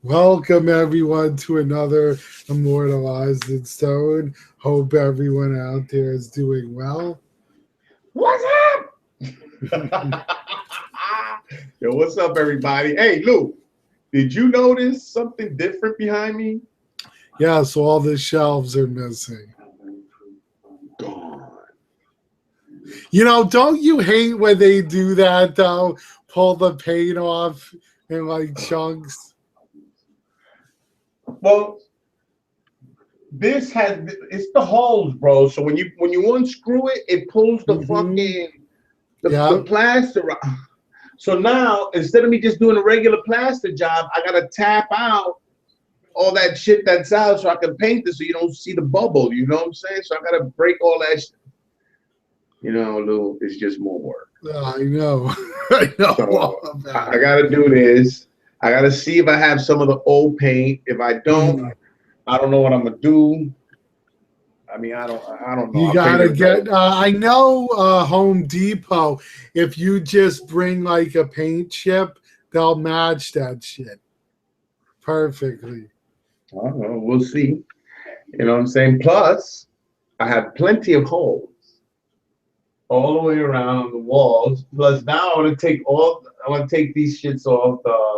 Welcome everyone to another Immortalized in Stone. Hope everyone out there is doing well. What's up? Yo, what's up, everybody? Hey, Lou, did you notice something different behind me? Yeah, so all the shelves are missing. Gone. You know, don't you hate when they do that though? Pull the paint off in like chunks. Well, it's the holes, bro. So when you unscrew it, it pulls the fucking the Yeah. plaster out. So now instead of me just doing a regular plaster job, I gotta tap out all that shit that's out so I can paint this so you don't see the bubble. You know what I'm saying? So I gotta break all that shit. You know, Lou, it's just more work. I know. I know all So about I it. gotta do this. I gotta see if I have some of the old paint. If I don't, I don't know what I'm gonna do. I mean, I don't know. You I'm gotta thinking about. get. I know Home Depot. If you just bring like a paint chip, they'll match that shit perfectly. I don't know. We'll see. You know what I'm saying? Plus, I have plenty of holes all the way around the walls. Plus, now I want to take these shits off the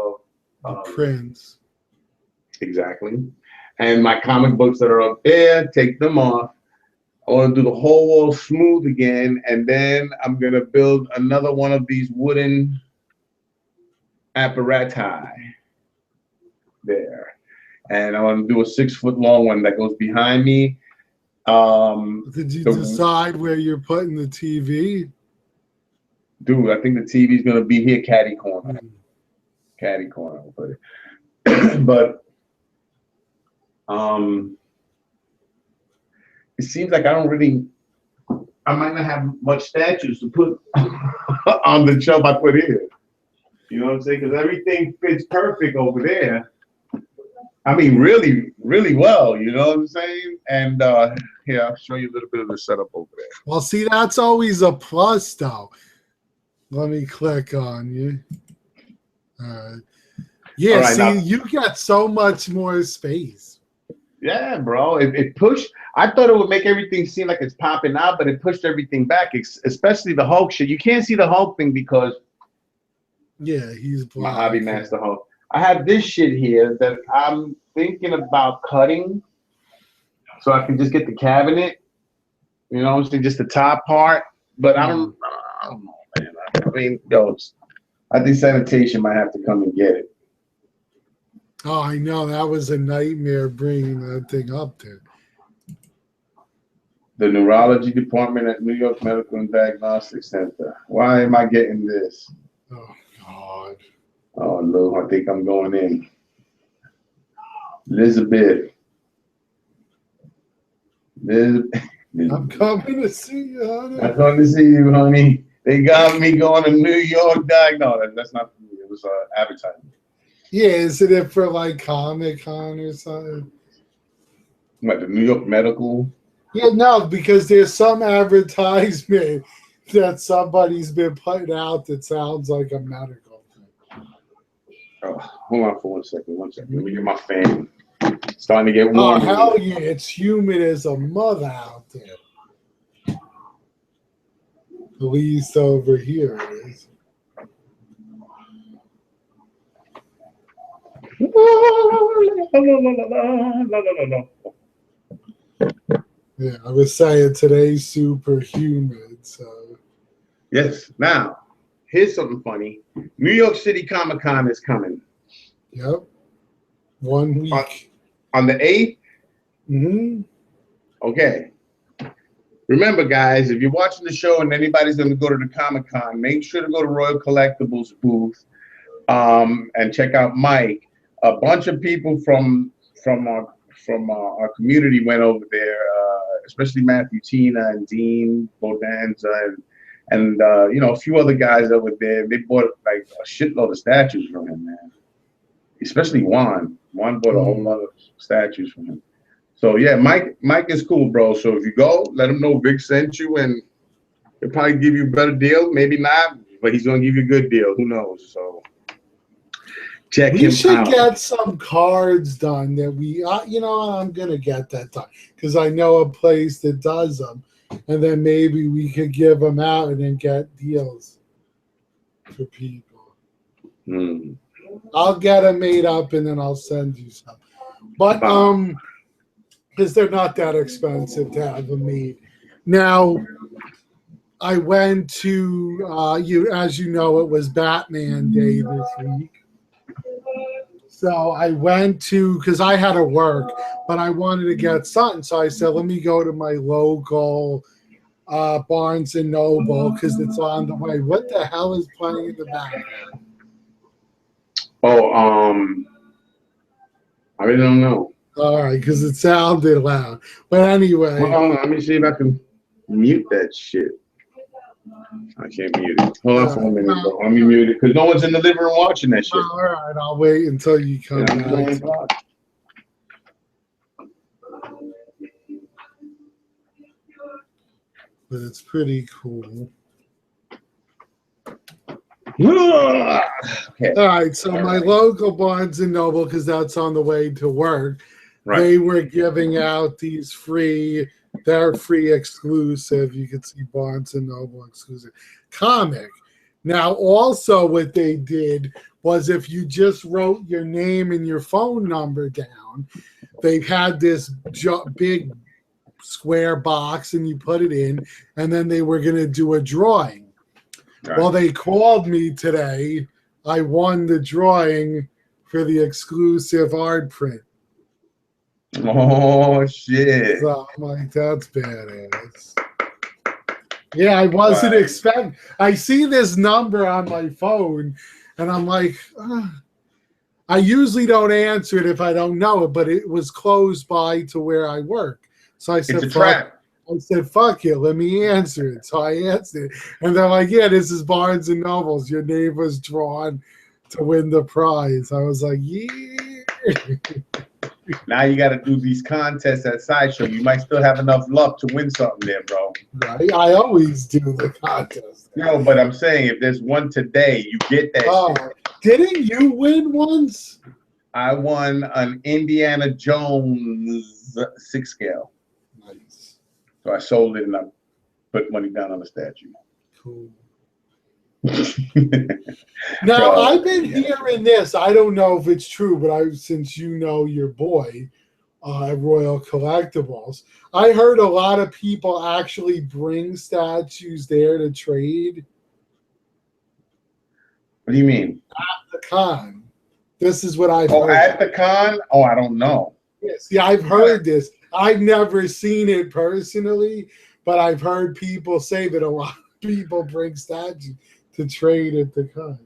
The prints. exactly, and my comic books that are up there, take them off. I want to do the whole wall smooth again, and then I'm gonna build another one of these wooden apparati there, and I want to do a 6 foot long one that goes behind me. Did you The decide where you're putting the TV? Dude, I think the TV's gonna be here, caddy corner. Caddy corner, I'll put it. But it seems like I might not have much statues to put on the shelf I put here. You know what I'm saying? Because everything fits perfect over there. I mean, really, really well. You know what I'm saying? And here, I'll show you a little bit of the setup over there. Well, see, that's always a plus, though. Let me click on you. All right. Yeah, All right, see, now, you got so much more space. yeah, bro. It pushed. I thought it would make everything seem like it's popping out, but it pushed everything back, especially the Hulk shit. You can't see the Hulk thing because Yeah, he's my black. hobby master Hulk. I have this shit here that I'm thinking about cutting so I can just get the cabinet, you know what I'm saying, just the top part. But I don't know, man. I mean, yo, I think sanitation might have to come and get it. Oh, I know. That was a nightmare bringing that thing up there. The neurology department at New York Medical and Diagnostic Center. Why am I getting this? Oh, God. Oh, no, I think I'm going in. Elizabeth. I'm coming to see you, honey. I'm going to see you, honey. They got me going to New York No, that's not for me. It was advertising. Yeah, isn't it for like Comic Con or something? What, the New York Medical? Yeah, no, because there's some advertisement that somebody's been putting out that sounds like a medical thing. Oh, hold on for 1 second. 1 second. Let me get my fan. It's starting to get Oh, warm. hell yeah. It's humid as a mother out there. At least over here it is. Yeah, I was saying today's super humid, so. Yes. Now, here's something funny. New York City Comic Con is coming. Yep. 1 week. On the 8th? Mm-hmm. Okay. Remember, guys, if you're watching the show and anybody's going to go to the Comic Con, make sure to go to Royal Collectibles booth and check out Mike. A bunch of people from our community went over there, especially Matthew Tina and Dean Bodanza and you know, a few other guys over there. They bought like a shitload of statues from him, man. Especially Juan. Juan bought a whole lot of statues from him. So yeah, Mike is cool, bro. So if you go, let him know Vic sent you, and he'll probably give you a better deal. Maybe not, but he's gonna give you a good deal. Who knows? So Check We him should out. get some cards done that we, you know, I'm going to get that done because I know a place that does them. And then maybe we could give them out and then get deals for people. Mm. I'll get them made up and then I'll send you some. But, because they're not that expensive to have them made. Now, I went to, as you know, it was Batman Day this week. So I went to, because I had to work, but I wanted to get something. So I said, let me go to my local Barnes and Noble because it's on the way. What the hell is playing in the background? Oh, I really don't know. All right, because it sounded loud. But anyway. Well, hold on, let me see if I can mute that shit. I can't mute it. Hold on for a minute, bro. Let me mute it because no one's in the living room watching that shit. All right, I'll wait until you come back. But it's pretty cool. Okay. All right, so my local Barnes and Noble, because that's on the way to work, they were giving out these free, they're free exclusive. You can see Barnes and Noble exclusive comic. Now, also what they did was if you just wrote your name and your phone number down, they had this big square box and you put it in, and then they were going to do a drawing. Right. Well, they called me today. I won the drawing for the exclusive art print. Oh, shit. So I'm like, that's badass. Yeah, I wasn't expecting. I see this number on my phone, and I'm like, I usually don't answer it if I don't know it, but it was close by to where I work. So I said, it's a trap. I said, fuck it, let me answer it. So I answered it. And they're like, yeah, this is Barnes and Nobles. Your name was drawn to win the prize. I was like, yeah. Now you got to do these contests at Sideshow. You might still have enough luck to win something there, bro. Right? I always do the contest. No, but I'm saying if there's one today, you get that shit. Didn't you win once? I won an Indiana Jones 6 scale. Nice. So I sold it and I put money down on the statue. Cool. Now, I've been hearing this. I don't know if it's true, but since you know your boy at Royal Collectibles, I heard a lot of people actually bring statues there to trade. What do you mean? At the con. This is what I've heard. Oh, at the con? Oh, I don't know. Yes, yeah, I've heard this. I've never seen it personally, but I've heard people say that a lot of people bring statues to trade at the con.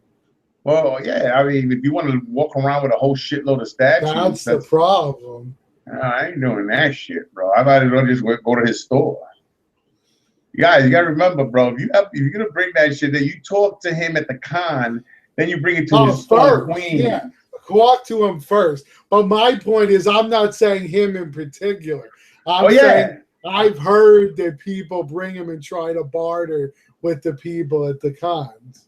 Well, yeah, I mean, if you want to walk around with a whole shitload of statues, that's the problem. I ain't doing that shit, bro. I might as well just go to his store. You guys, you gotta remember, bro. If you're gonna bring that shit, then you talk to him at the con, then you bring it to his store, Queen. Yeah, talk to him first. But my point is, I'm not saying him in particular. I'm saying I've heard that people bring him and try to barter with the people at the cons.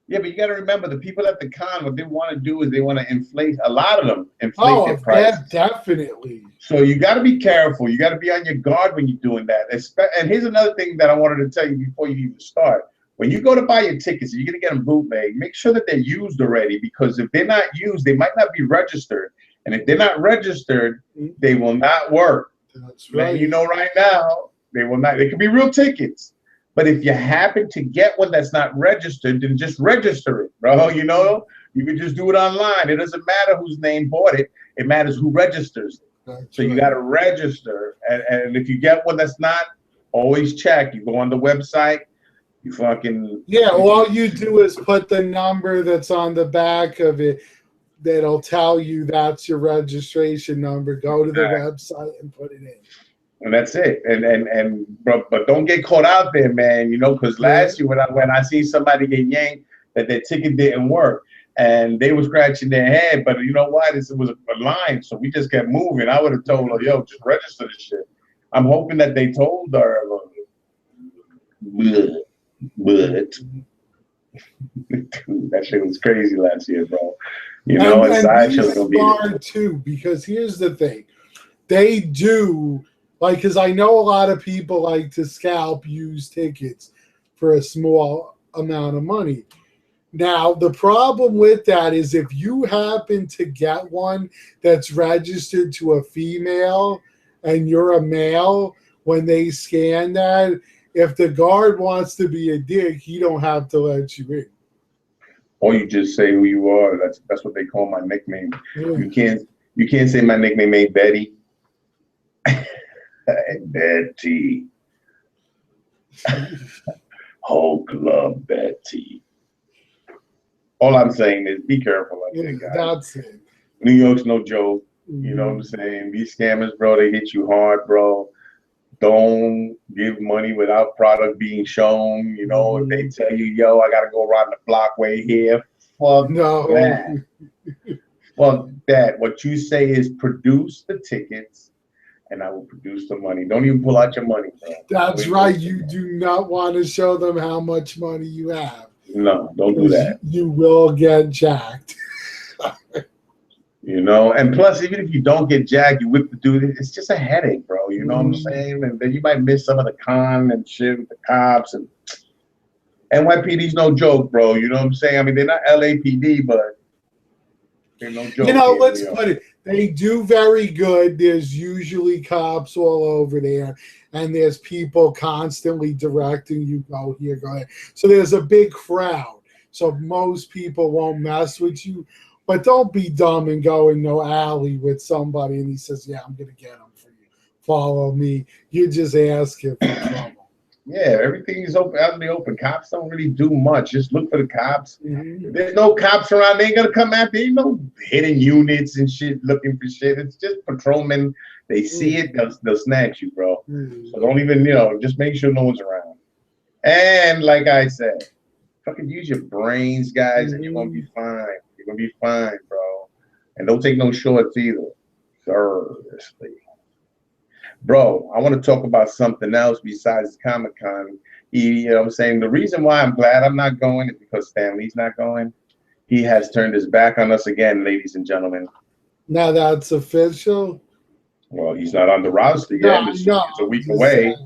Yeah, but you got to remember the people at the con, what they want to do is they want to inflate, a lot of them inflate their prices. Definitely. So you got to be careful. You got to be on your guard when you're doing that. And here's another thing that I wanted to tell you before you even start. When you go to buy your tickets, you're going to get them bootleg. Make sure that they're used already, because if they're not used, they might not be registered. And if they're not registered, they will not work. That's right. You know right now, they will not. They could be real tickets. But if you happen to get one that's not registered, then just register it, bro. You know, you can just do it online. It doesn't matter whose name bought it. It matters who registers it. So you got to register. And if you get one that's not, always check. You go on the website, you fucking... Yeah, all you do is put the number that's on the back of it. That'll tell you that's your registration number. Go to the website and put it in. And that's it. But don't get caught out there, man. You know, because last year when I seen somebody get yanked that their ticket didn't work, and they were scratching their head. But you know what? It was a line, so we just kept moving. I would have told her, yo, just register this shit. I'm hoping that they told her. But that shit was crazy last year, bro. You know, and these Sideshow's gonna be are too, because here's the thing. They do, like, because I know a lot of people like to scalp used tickets for a small amount of money. Now, the problem with that is if you happen to get one that's registered to a female and you're a male, when they scan that, if the guard wants to be a dick, he don't have to let you in. Or you just say who you are. That's what they call my nickname. Yeah. You can't say my nickname ain't Betty. Betty. Whole club Betty. All I'm saying is be careful out there, guys. That's it. New York's no joke. You know what I'm saying? These scammers, bro, they hit you hard, bro. Don't give money without product being shown. You know, if they tell you, yo, I gotta go around the block way here, fuck that. Fuck that. What you say is produce the tickets and I will produce the money. Don't even pull out your money, bro. That's right. You do not want to show them how much money you have. No, don't do that. You will get jacked. You know, and plus, even if you don't get jacked, you whip the dude. It's just a headache, bro. You know what I'm saying? And then you might miss some of the con and shit with the cops. And NYPD's no joke, bro. You know what I'm saying? I mean, they're not LAPD, but they're no joke. You know, let's put it. They do very good. There's usually cops all over there, and there's people constantly directing you, go here, go there. So there's a big crowd. So most people won't mess with you. But don't be dumb and go in no alley with somebody and he says, yeah, I'm going to get them for you. Follow me. You just ask him for trouble. Yeah, everything is open, out in the open. Cops don't really do much. Just look for the cops. If there's no cops around, they ain't going to come after you. Ain't no hidden units and shit looking for shit. It's just patrolmen. They see it, they'll snatch you, bro. So don't even, you know, just make sure no one's around. And like I said, fucking use your brains, guys, and you're going to be fine. You're going to be fine, bro. And don't take no shorts either. Seriously. Bro, I want to talk about something else besides Comic-Con. You know what I'm saying? The reason why I'm glad I'm not going is because Stan Lee's not going. He has turned his back on us again, ladies and gentlemen. Now that's official? Well, he's not on the roster yet. It's a week away.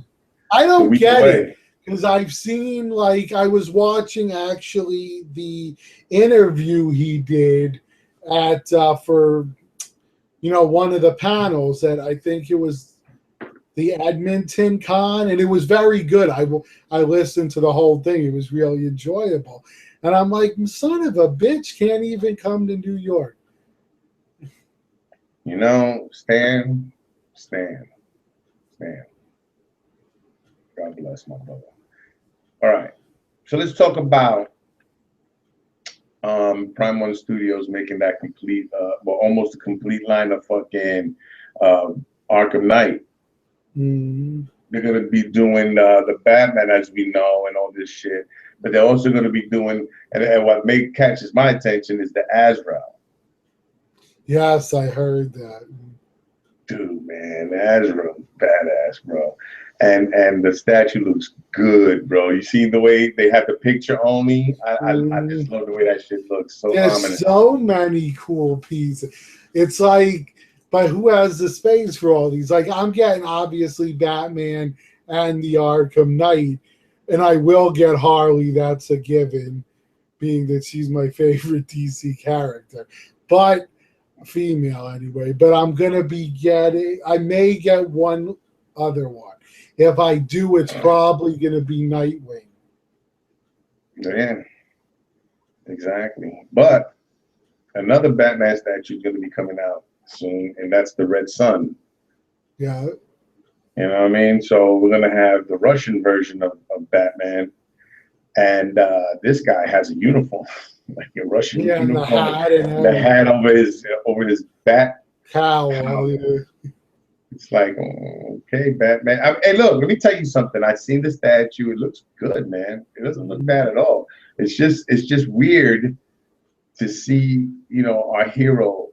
I don't get it. Because I've seen, like, I was watching actually the interview he did at for, you know, one of the panels that I think it was the Edmonton Con, and it was very good. I listened to the whole thing. It was really enjoyable. And I'm like, son of a bitch can't even come to New York. You know, Stan. God bless my brother. All right, so let's talk about Prime One Studios making that complete, well, almost a complete line of fucking Arkham Knight. They're going to be doing the Batman, as we know, and all this shit. But they're also going to be doing, and what catches my attention is the Azrael. Yes, I heard that. Dude, man, the Azrael, badass, bro. And the statue looks good, bro. You see the way they have the picture only? I just love the way that shit looks. So there's ominous. So many cool pieces. It's like, but who has the space for all these? Like, I'm getting obviously Batman and the Arkham Knight, and I will get Harley. That's a given, being that she's my favorite DC character. But female anyway. But I'm gonna be getting. I may get one other one. If I do, it's probably going to be Nightwing. Yeah, exactly. But another Batman statue is going to be coming out soon, and that's the Red Sun. Yeah. You know what I mean? So we're going to have the Russian version of Batman, and this guy has a uniform, like a Russian uniform. The hat over his bat cowl. Yeah. It's like, okay, Batman. Hey, look, let me tell you something. I seen the statue. It looks good, man. It doesn't look bad at all. It's just weird to see, you know, our hero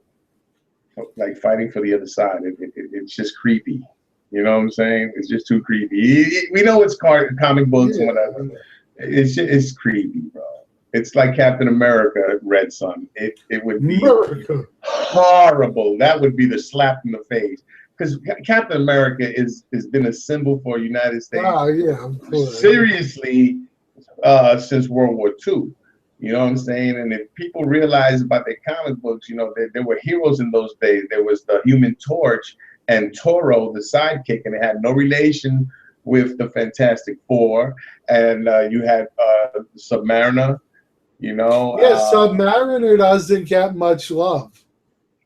like fighting for the other side. It's just creepy. You know what I'm saying? It's just too creepy. We know it's comic books and whatever. It's creepy, bro. It's like Captain America, Red Sun. It would be America. horrible. That would be the slap in the face. Because Captain America has been a symbol for United States. Oh, yeah, of course. Seriously, since World War II. You know what I'm saying? And if people realize about their comic books, you know, there were heroes in those days. There was the Human Torch and Toro, the sidekick, and it had no relation with the Fantastic Four. And you had Submariner, you know. Yeah, Submariner doesn't get much love.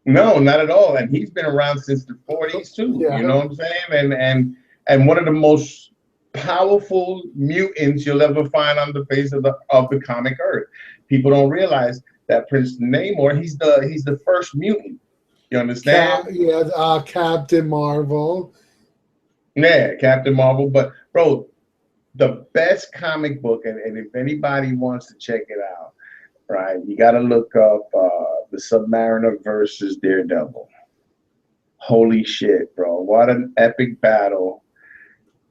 No, not at all. And he's been around since the 40s too. Yeah. You know what I'm saying? And one of the most powerful mutants you'll ever find on the face of the comic earth. People don't realize that Prince Namor, he's the first mutant. You understand? Captain Marvel. Yeah, Captain Marvel. But bro, the best comic book, and if anybody wants to check it out, right, you got to look up the Submariner versus Daredevil. Holy shit, bro. What an epic battle.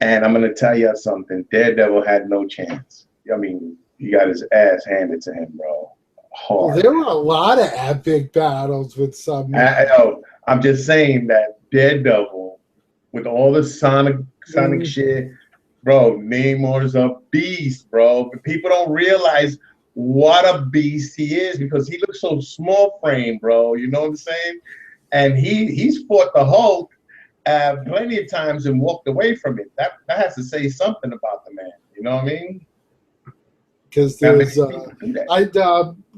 And I'm going to tell you something. Daredevil had no chance. I mean, he got his ass handed to him, bro. Hard. Well, there were a lot of epic battles with Submariner. I'm just saying that Daredevil, with all the Sonic shit, bro, Namor's a beast, bro. But people don't realize what a beast he is because he looks so small frame, bro. You know what I'm saying? And he's fought the Hulk plenty of times and walked away from it. That has to say something about the man. You know what I mean? Because there's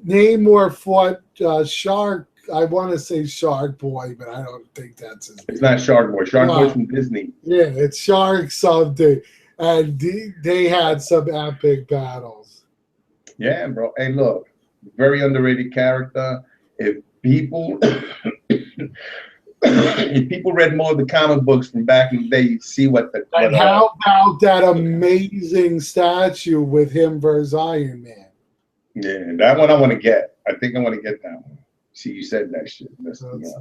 Namor fought Shark. I want to say Shark Boy, but I don't think that's his name. It's not Shark Boy. Shark Boy's from Disney. Yeah, it's Shark something. And they had some epic battles. Yeah, bro. Hey, look, very underrated character. If people if people read more of the comic books from back in the day, you'd see what the. And how about that amazing statue with him versus Iron Man? Yeah, that one I want to get. I think I want to get that one. See, you said that shit. That's nice.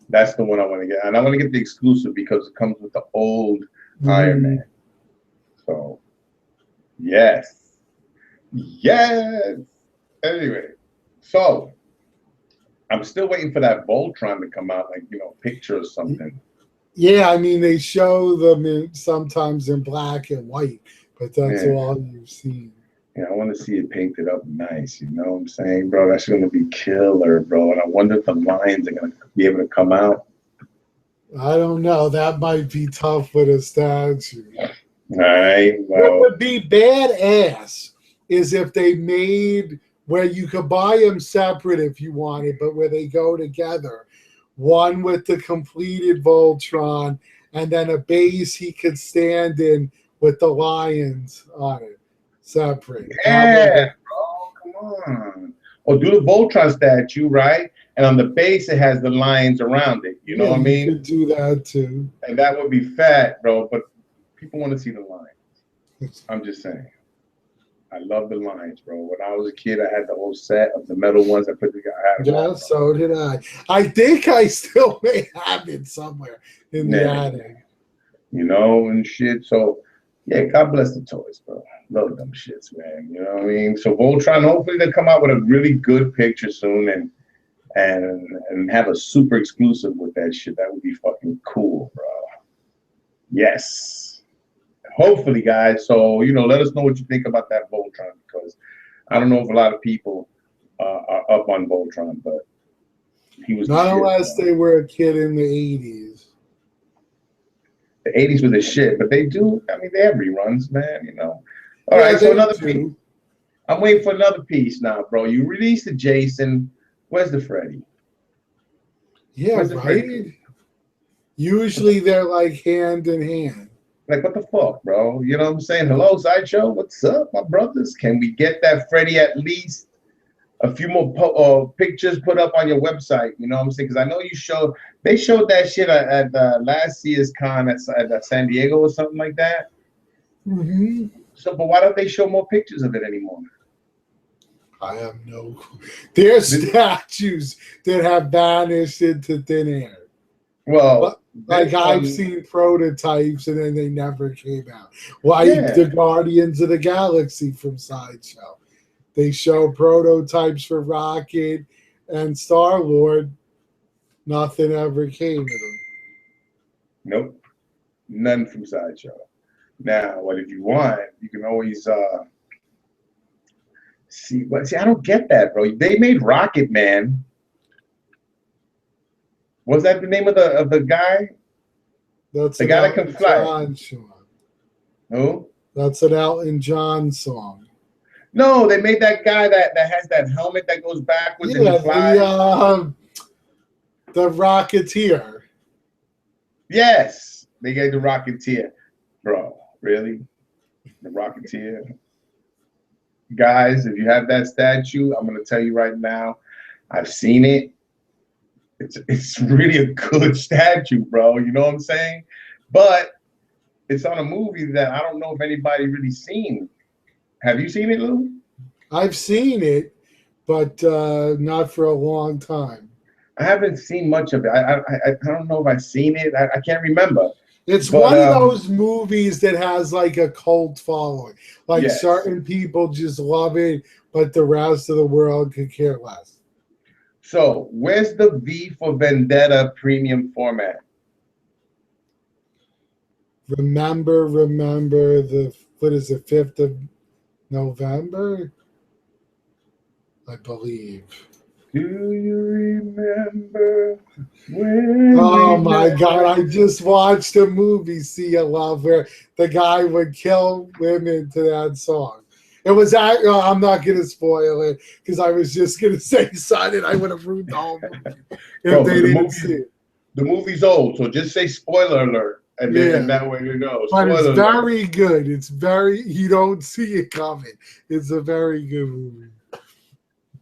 That's the one I want to get, and I want to get the exclusive because it comes with the old Iron Man. So, yes. Anyway, so I'm still waiting for that Voltron to come out, like, you know, picture or something. Yeah, I mean, they show them sometimes in black and white, but that's all you've seen. Yeah, I want to see it painted up nice, you know what I'm saying, bro? That's going to be killer, bro. And I wonder if the lines are going to be able to come out. I don't know. That might be tough with a statue. All right. Well, what would be badass is if they made where you could buy them separate if you wanted, but where they go together. One with the completed Voltron, and then a base he could stand in with the lions on it. Separate. Yeah, bro, come on. Or do the Voltron statue, right? And on the base, it has the lions around it. You know what I mean? You could do that too. And that would be fat, bro. But people want to see the lions. I'm just saying. I love the lions, bro. When I was a kid, I had the whole set of the metal ones. I put together. Yeah, so did I. I think I still may have it somewhere in the attic. You know, and shit. So, yeah, God bless the toys, bro. Love them shits, man. You know what I mean? So Voltron, hopefully they'll come out with a really good picture soon and have a super exclusive with that shit. That would be fucking cool, bro. Yes. Hopefully, guys. So, you know, let us know what you think about that Voltron, because I don't know if a lot of people are up on Voltron, but he was not unless they were a kid in the 80s. The 80s were the shit, but they do. I mean, they have reruns, man. You know. All right, so another piece. I'm waiting for another piece now, bro. You released the Jason. Where's the Freddy? Yeah, right. Freddy? Usually they're like hand in hand. Like, what the fuck, bro? You know what I'm saying? Hello, Sideshow. What's up, my brothers? Can we get that Freddy at least a few more pictures put up on your website? You know what I'm saying? Because I know they showed that shit at last year's con at San Diego or something like that. Mm-hmm. So, but why don't they show more pictures of it anymore? I have no clue. There's statues that have vanished into thin air. Well, like I've seen prototypes and then they never came out. Like the Guardians of the Galaxy from Sideshow. They show prototypes for Rocket and Star-Lord. Nothing ever came of them. Nope. None from Sideshow. Now, what if you want, you can always see. But see, I don't get that, bro. They made Rocket Man. Was that the name of the guy? That's the an guy that Elton can fly. John song. Who? That's an Elton John song. No, they made that guy that has that helmet that goes backwards and he flies. The Rocketeer. Yes, they gave the Rocketeer. Bro, really? The Rocketeer? Guys, if you have that statue, I'm going to tell you right now, I've seen it. It's really a good statue, bro. You know what I'm saying? But it's on a movie that I don't know if anybody really seen. Have you seen it, Lou? I've seen it, but not for a long time. I haven't seen much of it. I don't know if I've seen it. I can't remember. It's one of those movies that has like a cult following. Like yes. Certain people just love it, but the rest of the world could care less. So where's the V for Vendetta premium format? Remember the, what is it, 5th of November? I believe. Do you remember when? Oh my God, I just watched a movie, See a Love, where the guy would kill women to that song. It was, I'm not going to spoil it because I was just going to say something. I would have ruined the whole movie if they didn't see it. The movie's old, so just say spoiler alert. And then that way you know. But it's very good. It's very, you don't see it coming. It's a very good movie.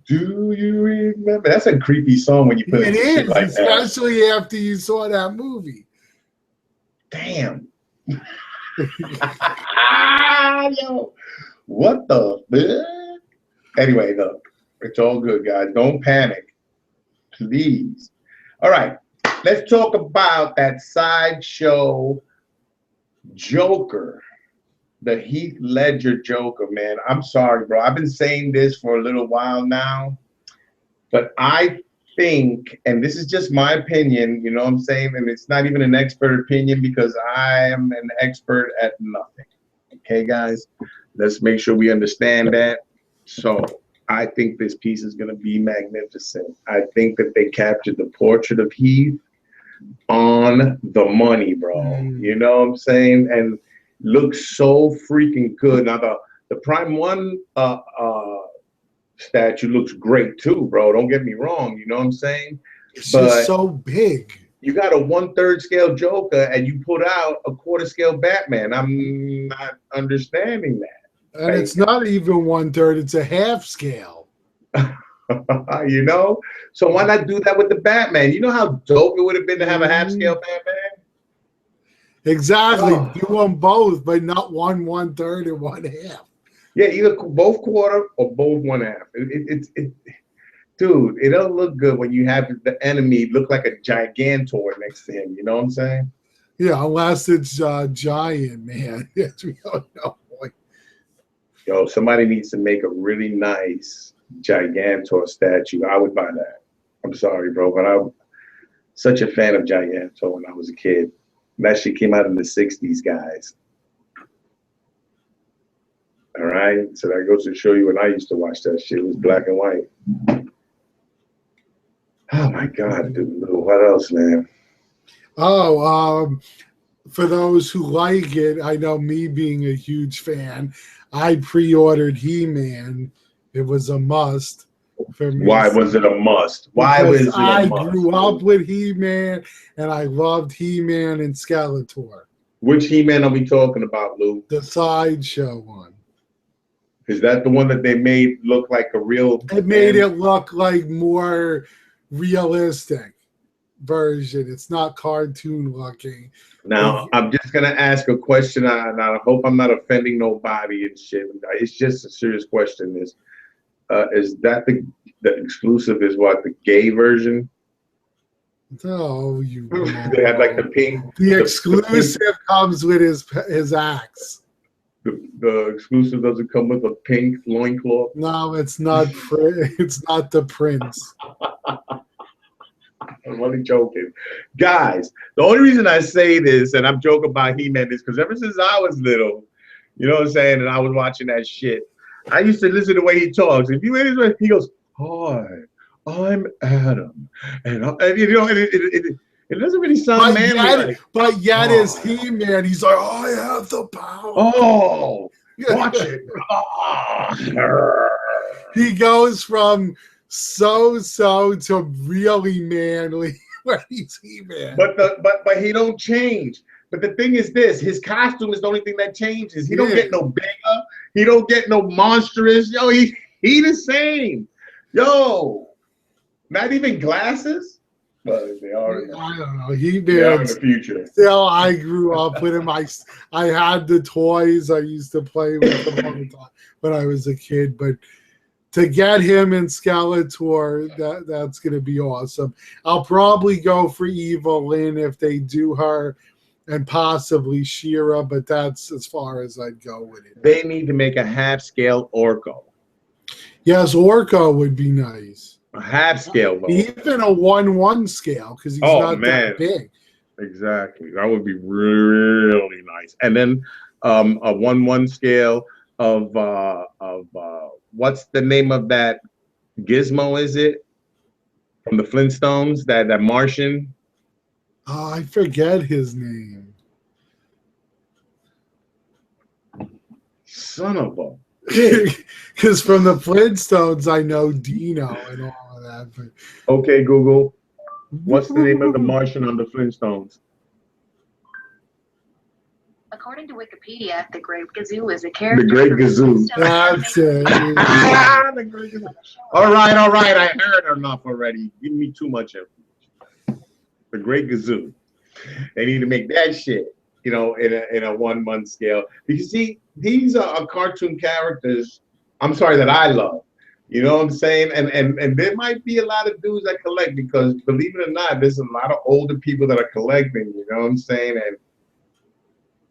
Do you remember? That's a creepy song when you put it is, like especially that. After you saw that movie. Damn. Yo, what the fuck? Anyway, look, it's all good, guys. Don't panic, please. All right, let's talk about that Sideshow Joker. The Heath Ledger Joker, man. I'm sorry, bro. I've been saying this for a little while now, but I think, and this is just my opinion, you know what I'm saying? And it's not even an expert opinion because I am an expert at nothing. Okay, guys? Let's make sure we understand that. So I think this piece is going to be magnificent. I think that they captured the portrait of Heath on the money, bro. You know what I'm saying? And looks so freaking good. Now the Prime 1 statue looks great too, bro. Don't get me wrong. You know what I'm saying? It's just so big. You got a 1/3 scale Joker and you put out a 1/4 scale Batman. I'm not understanding that. And it's not even 1/3. It's a half scale. You know? So why not do that with the Batman? You know how dope it would have been to have a half scale Batman? Exactly. Do them both, but not 1/3 and 1/2. Yeah, either both 1/4 or both 1/2. Dude, it don't look good when you have the enemy look like a Gigantor next to him. You know what I'm saying? Yeah, unless it's giant, man. Yes, we don't know. Yo, somebody needs to make a really nice Gigantor statue. I would buy that. I'm sorry, bro, but I'm such a fan of Gigantor when I was a kid. That shit came out in the 60s, guys. All right, so that goes to show you when I used to watch that shit. It was black and white. Oh my God, dude. What else, man? For those who like it, I know me being a huge fan, I pre-ordered He-Man. It was a must for me. Why was it a must? Why was it a must? I grew up with He-Man, and I loved He-Man and Skeletor. Which He-Man are we talking about, Lou? The Sideshow one. Is that the one that they made look like a real? It made it look like more realistic version. It's not cartoon looking. Now, I'm just going to ask a question, and I hope I'm not offending nobody and shit. It's just a serious question. Is that the exclusive is what, the gay version? No, you They have like the pink. The exclusive comes with his axe. The exclusive doesn't come with a pink loincloth. No, it's not. It's not the Prince. I'm only joking. Guys, the only reason I say this, and I'm joking about He-Man, is because ever since I was little, you know what I'm saying, and I was watching that shit, I used to listen to the way he talks. If you hear his way, he goes, "Hi, I'm Adam," and you know, it doesn't really sound manly. But yet, as He-Man, he's like, "I have the power." Oh, watch it. He goes from so to really manly when he's He-Man. But he don't change. But the thing is this, his costume is the only thing that changes. He don't get no bigger. He don't get no monstrous. Yo, he the same. Yo, not even glasses. But they are. I don't know. He they are in the future. Still, I grew up with him. I had the toys. I used to play with them all the time when I was a kid. But to get him in Skeletor, that's going to be awesome. I'll probably go for Evelyn if they do her, and possibly She-Ra, but that's as far as I'd go with it. They need to make a half-scale Orko. Yes, Orko would be nice. A half-scale, though. Even a 1/1 scale, because he's not that big. Exactly. That would be really nice. And then a 1/1 scale of what's the name of that Gizmo, is it? From the Flintstones, that Martian? Oh, I forget his name. Son of a because from the Flintstones, I know Dino and all of that. But okay, Google, what's the name of the Martian on the Flintstones? According to Wikipedia, the Great Gazoo is a character. The Great Gazoo. That's it. The Great Gazoo. All right. I heard enough already. Give me too much information. The Great Gazoo. They need to make that shit, you know, in a 1/1 scale. Because see, these are cartoon characters. I'm sorry, that I love. You know what I'm saying? And there might be a lot of dudes that collect, because believe it or not, there's a lot of older people that are collecting. You know what I'm saying? And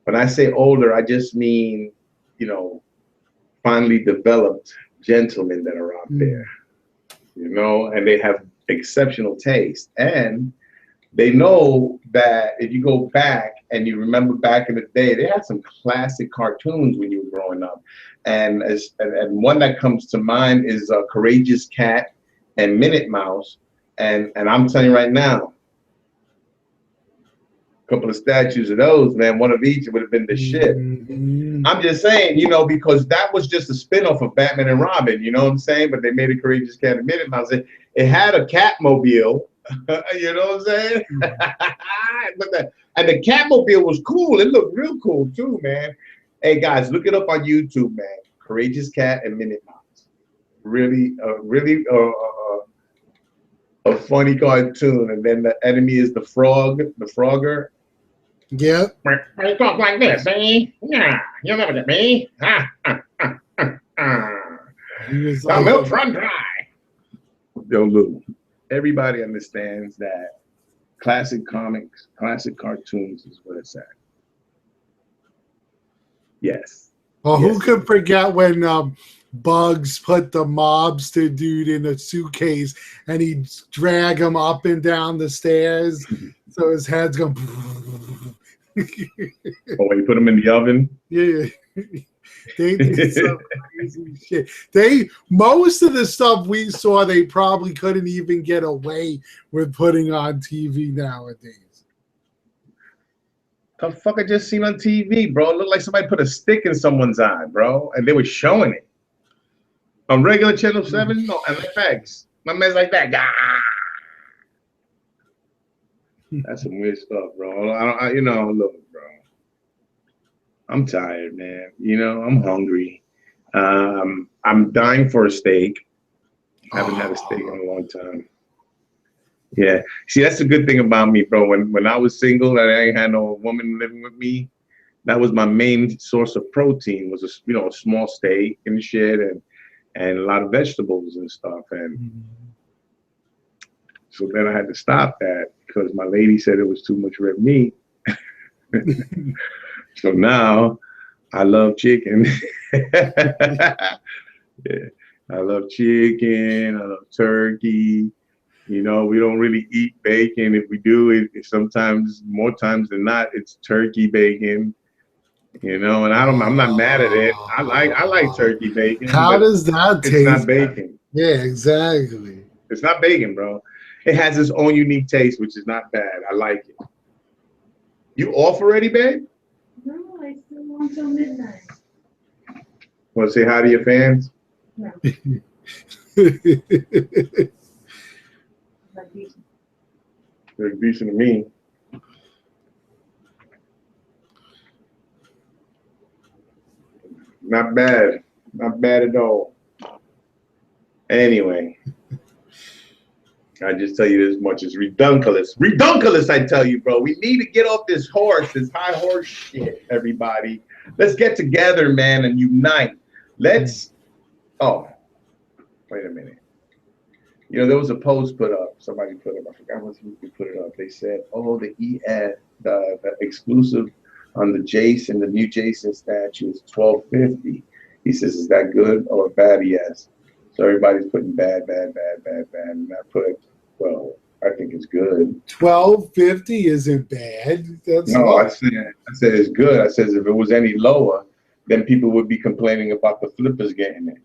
when I say older, I just mean, you know, finely developed gentlemen that are out there. You know, and they have exceptional taste, and they know that if you go back and you remember back in the day, they had some classic cartoons when you were growing up. And one that comes to mind is Courageous Cat and Minute Mouse. And I'm telling you right now, a couple of statues of those, man, one of each would have been the shit. I'm just saying, you know, because that was just a spinoff of Batman and Robin, you know what I'm saying? But they made a Courageous Cat and Minute Mouse. It had a Catmobile. You know what I'm saying? And the Catmobile was cool. It looked real cool too, man. Hey guys, look it up on YouTube, man. Courageous Cat and Minute Mouse. Really a funny cartoon. And then the enemy is the frog, the Frogger. Yeah. You talk like this, eh? Yeah, you'll never get me. The milk's run dry. Yo, look. Everybody understands that classic comics, classic cartoons is where it's at. Yes. Well, who could forget when Bugs put the mobster dude in a suitcase and he'd drag him up and down the stairs so his head's going. Oh, you put him in the oven? Yeah. They did some crazy shit. Most of the stuff we saw, they probably couldn't even get away with putting on TV nowadays. The fuck I just seen on TV, bro? It looked like somebody put a stick in someone's eye, bro, and they were showing it on regular Channel 7. No, FX. My man's like that. That's some weird stuff, bro. You know, look, bro. I'm tired, man. You know, I'm hungry. I'm dying for a steak. I haven't had a steak in a long time. Yeah. See, that's the good thing about me, bro. When I was single and I ain't had no woman living with me, that was my main source of protein, was a small steak and shit, and a lot of vegetables and stuff. And so then I had to stop that because my lady said it was too much red meat. So now I love chicken. Yeah, I love chicken. I love turkey. You know, we don't really eat bacon. If we do, it sometimes, more times than not, it's turkey bacon. You know, and I'm not mad at it. I like turkey bacon, How but does that it's not taste? bacon. Yeah, exactly. It's not bacon, bro. It has its own unique taste, which is not bad. I like it. You off already, babe? No, I still want till midnight. Want to say hi to your fans? No, like decent. They're decent to me. Not bad. Not bad at all. Anyway, I just tell you this much. It's redunculous. Redunculous, I tell you, bro. We need to get off this horse, this high horse shit, everybody. Let's get together, man, and unite. Let's, oh, wait a minute. You know, there was a post put up. Somebody put up. I forgot what who put it up. They said, "Oh, the exclusive on the Jason, the new Jason statue is $12.50." He says, "Is that good or bad?" Yes. So everybody's putting bad, and I put, well, I think it's good. $12.50 isn't bad. That's no, low. I said it's good. I said if it was any lower, then people would be complaining about the flippers getting it.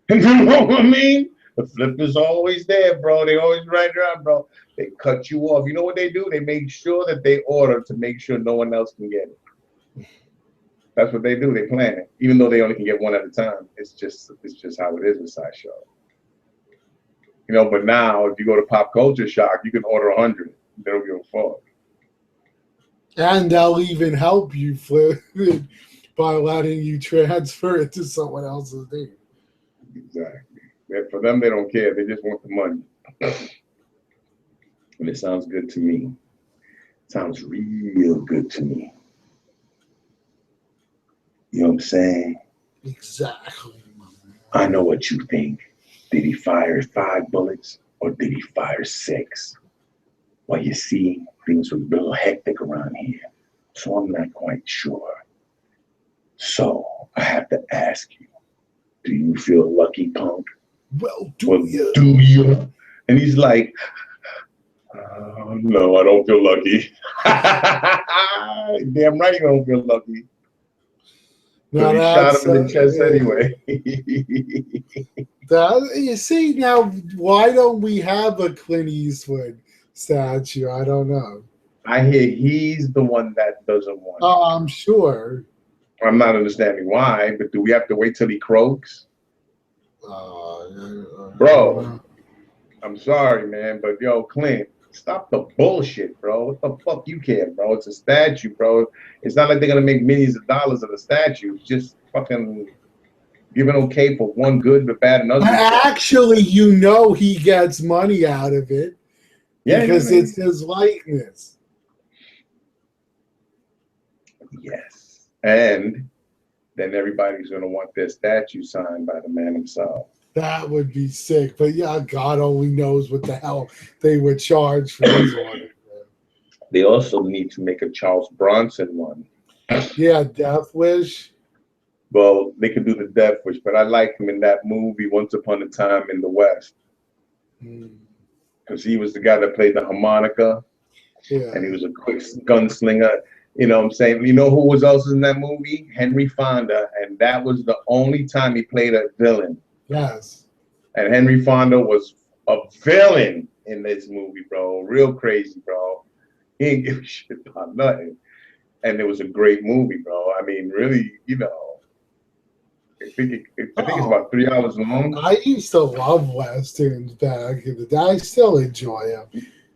You know what I mean? The flipper's always there, bro. They always right around, bro. They cut you off. You know what they do? They make sure that they order to make sure no one else can get it. That's what they do. They plan it, even though they only can get one at a time. It's just how it is with Sideshow. You know, but now if you go to Pop Culture Shock, you can order 100. They don't give a fuck. And they'll even help you flip it by letting you transfer it to someone else's name. Exactly. For them, they don't care. They just want the money. And it sounds good to me. It sounds real good to me. You know what I'm saying? Exactly. I know what you think. Did he fire 5 bullets or did he fire 6? Well, you see, things were a little hectic around here, so I'm not quite sure. So I have to ask you, do you feel lucky, punk? Well, do you? And he's like, no, I don't feel lucky. Damn right you don't feel lucky. No, he shot him in the chest anyway. You see, now, why don't we have a Clint Eastwood statue? I don't know. I hear he's the one that doesn't want it. Oh, I'm sure. I'm not understanding why, but do we have to wait till he croaks? Bro, I'm sorry, man, but yo, Clint, stop the bullshit, bro. What the fuck you care, bro? It's a statue, bro. It's not like they're gonna make millions of dollars of the statue. It's just fucking giving okay for one good but bad and ugly. Actually, you know he gets money out of it because it's his likeness. Yes. And then everybody's gonna want their statue signed by the man himself. That would be sick. But yeah, God only knows what the hell they would charge for this one. They also need to make a Charles Bronson one. Yeah, Death Wish. Well, they could do the Death Wish, but I like him in that movie Once Upon a Time in the West. Because he was the guy that played the harmonica. Yeah. And he was a quick gunslinger. You know what I'm saying? You know who was also in that movie? Henry Fonda. And that was the only time he played a villain. Yes. And Henry Fonda was a villain in this movie, bro. Real crazy, bro. He didn't give a shit about nothing. And it was a great movie, bro. I mean, really, you know, I think it's about 3 hours long. I used to love Westerns back in the day. I still enjoy them.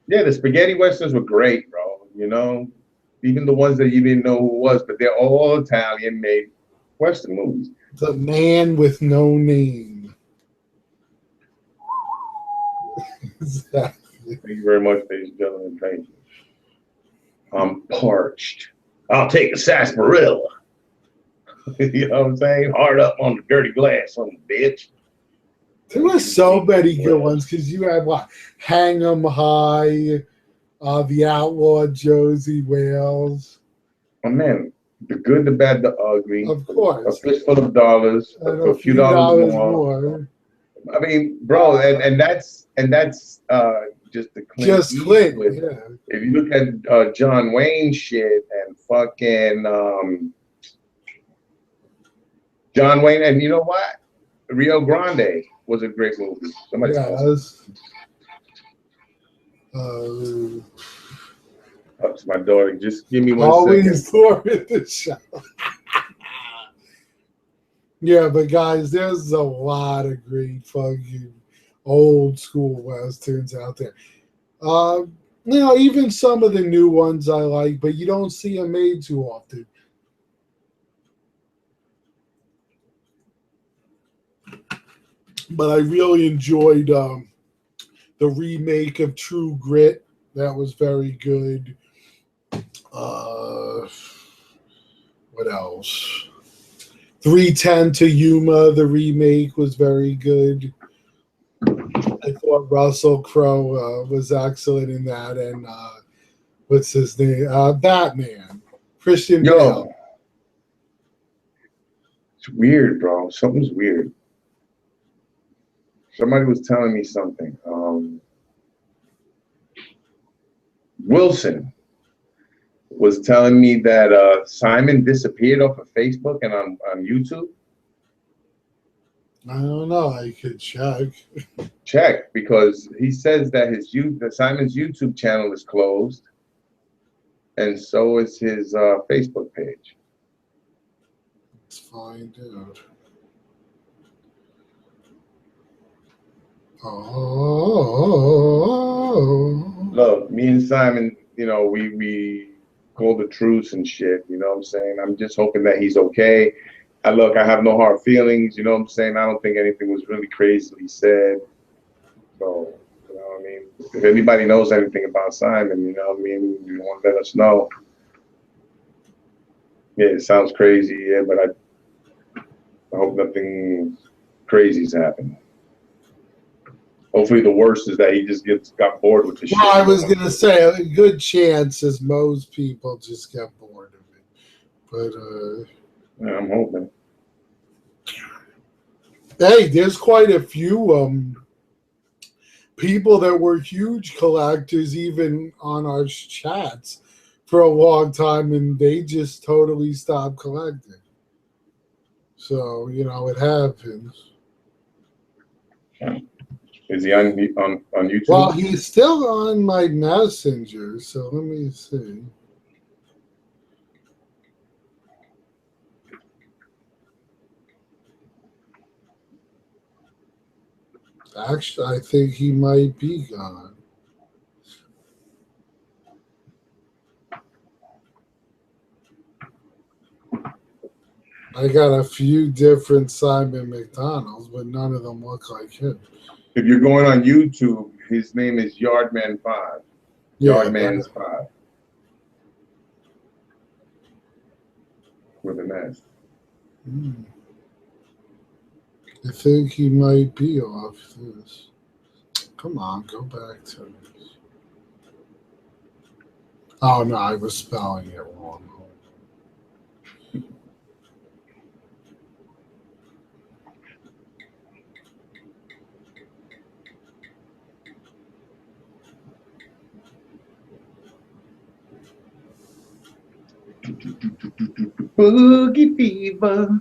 Yeah, the spaghetti Westerns were great, bro. You know, even the ones that you didn't know who was, but they're all Italian-made Western movies. The Man with No Name. Thank you very much, ladies and gentlemen. Thank you. I'm parched. I'll take a sarsaparilla. You know what I'm saying? Hard up on the dirty glass, son of a bitch. There were so many good ones because you had what? Hang 'em High, The Outlaw Josie Wales. Oh man, The good, the bad, the ugly. Of course. A fistful of dollars, And a few dollars more. I mean, bro, and that's just the Clint Eastwood. Yeah. If you look at John Wayne shit and fucking John Wayne, and you know what? Rio Grande was a great movie. Somebody that's my daughter. Just give me 1 always second. Always the show. Yeah, but guys, there's a lot of great fucking old school westerns out there. You know, even some of the new ones I like, but you don't see them made too often. But I really enjoyed the remake of True Grit. That was very good. What else? 310 to Yuma, the remake was very good. I thought Russell Crowe was excellent in that. And what's his name? Batman. Christian Bale. It's weird, bro. Something's weird. Somebody was telling me something. Wilson was telling me that Simon disappeared off of Facebook and on YouTube. I don't know. I could check. Check, because he says that Simon's YouTube channel is closed, and so is his Facebook page. Let's find out. Oh. Look, me and Simon, you know, we called a truce and shit. You know what I'm saying? I'm just hoping that he's okay. I have no hard feelings. You know what I'm saying? I don't think anything was really crazily said. So, you know what I mean? If anybody knows anything about Simon, you know what I mean? You want to let us know. Yeah, it sounds crazy, yeah, but I hope nothing crazy's happened. Hopefully the worst is that he just got bored with the shit. Well, I was going to say, a good chance is most people just get bored of it. But, yeah, I'm hoping. Hey, there's quite a few people that were huge collectors, even on our chats, for a long time, and they just totally stopped collecting. So, you know, it happens. Is he on YouTube? Well, he's still on my Messenger, so let me see. Actually, I think he might be gone. I got a few different Simon McDonald's, but none of them look like him. If you're going on YouTube, his name is Yardman5. Yardman's 5. With an S. I think he might be off this. Come on, go back to this. Oh, no, I was spelling it wrong. Boogie fever.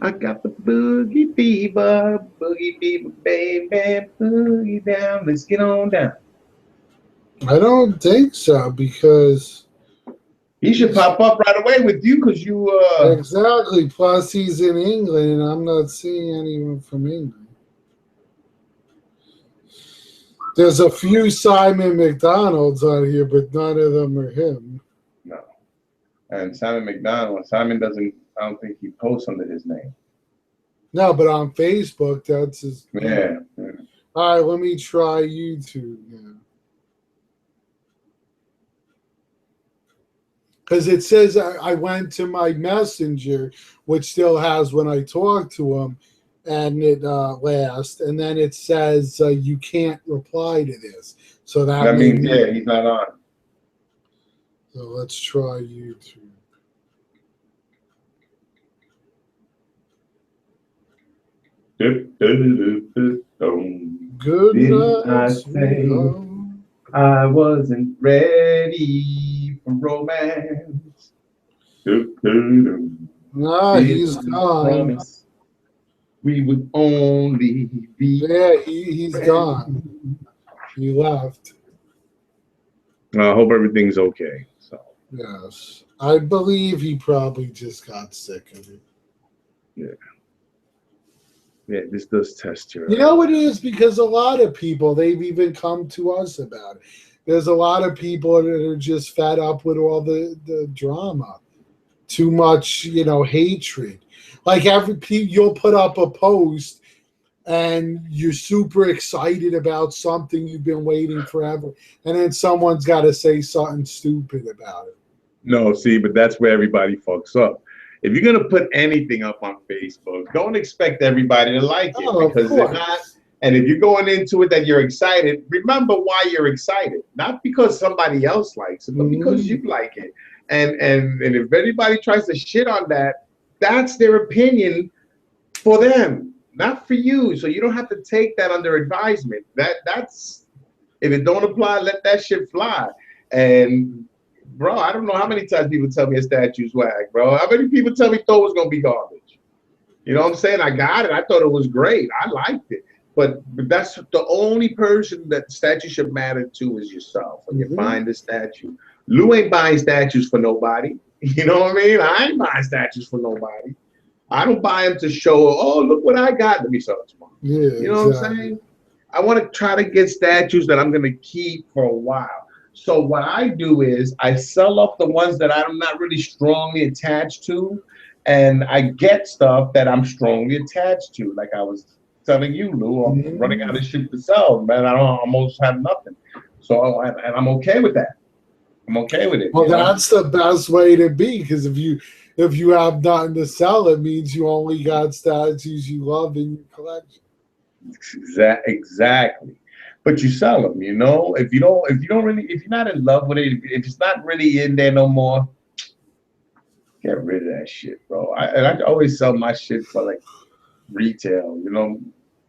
I got the boogie fever. Boogie fever, baby. Boogie down. Let's get on down. I don't think so, because he should pop up right away with you, because you exactly. Plus he's in England, and I'm not seeing anyone from England. There's a few Simon McDonald's on here, but none of them are him. No. And Simon McDonald, Simon doesn't, I don't think he posts under his name. No, but on Facebook, that's his name. Yeah. All right, let me try YouTube now. Because it says I went to my Messenger, which still has when I talked to him, and it last, and then it says you can't reply to this. So that means, yeah, he's not on. So let's try YouTube. Good Didn't I night, say sweetheart. I wasn't ready for romance? Nah, he's Didn't I gone. promise we would only be Yeah, he's friends? gone. He left. I hope everything's okay. So Yes. I believe he probably just got sick of it. yeah, this does test your. You know it is because a lot of people, they've even come to us about it. There's a lot of people that are just fed up with all the drama. Too much, hatred. Like you'll put up a post and you're super excited about something you've been waiting forever, and then someone's got to say something stupid about it. No, see, but that's where everybody fucks up. If you're gonna put anything up on Facebook, don't expect everybody to like it Oh, of because they're course. not. And if you're going into it that you're excited, remember why you're excited. Not because somebody else likes it, but because you like it. And if anybody tries to shit on that, that's their opinion for them, not for you. So you don't have to take that under advisement. That's if it don't apply, let that shit fly. And bro, I don't know how many times people tell me a statue's whack, bro. How many people tell me Thor was gonna be garbage? You know what I'm saying? I got it. I thought it was great. I liked it. But that's the only person that the statue should matter to is yourself when you're buying the statue. Lou ain't buying statues for nobody. You know what I mean? I ain't buying statues for nobody. I don't buy them to show, oh, look what I got. Let me sell it tomorrow. Yeah, you know what I'm saying? I want to try to get statues that I'm going to keep for a while. So what I do is I sell off the ones that I'm not really strongly attached to, and I get stuff that I'm strongly attached to. Like I was telling you, Lou, I'm running out of shit to sell, man. I don't almost have nothing. So and I'm okay with that. I'm okay with it. Well, that's the best way to be, because if you have nothing to sell, it means you only got statues you love in your collection. Exactly. But you sell them, you know. If you're not in love with it, if it's not really in there no more, get rid of that shit, bro. I always sell my shit for like retail,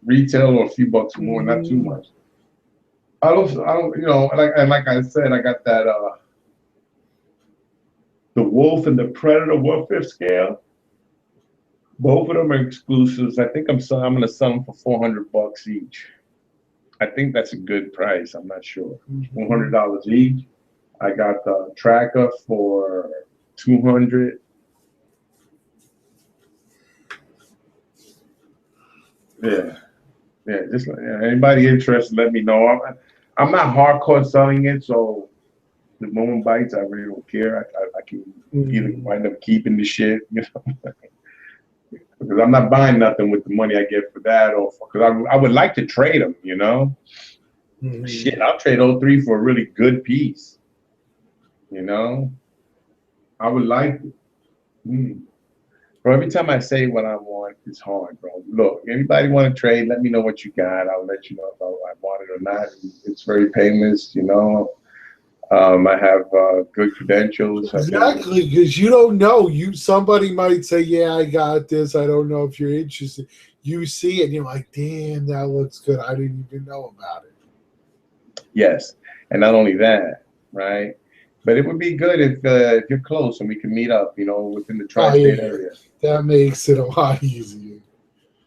retail or a few bucks more, not too much. I don't, like I said, I got that the Wolf and the Predator 1/5 scale. Both of them are exclusives. I think I'm gonna sell them for $400 each. I think that's a good price. I'm not sure. $100 each. I got the tracker for $200. Yeah. Just anybody interested, let me know. I'm not hardcore selling it, so the moment bites, I really don't care. I can either wind up keeping the shit, because I'm not buying nothing with the money I get for that, or because I would like to trade them, Shit, I'll trade 03 for a really good piece, I would like it. Bro, every time I say what I want, it's hard, bro. Look, anybody want to trade, let me know what you got. I'll let you know if I want it or not. It's very painless, I have good credentials. Exactly, because you don't know. Somebody might say, "Yeah, I got this. I don't know if you're interested." You see it, and you're like, "Damn, that looks good. I didn't even know about it." Yes, and not only that, right? But it would be good if you're close and we can meet up, within the tri-state area. That makes it a lot easier.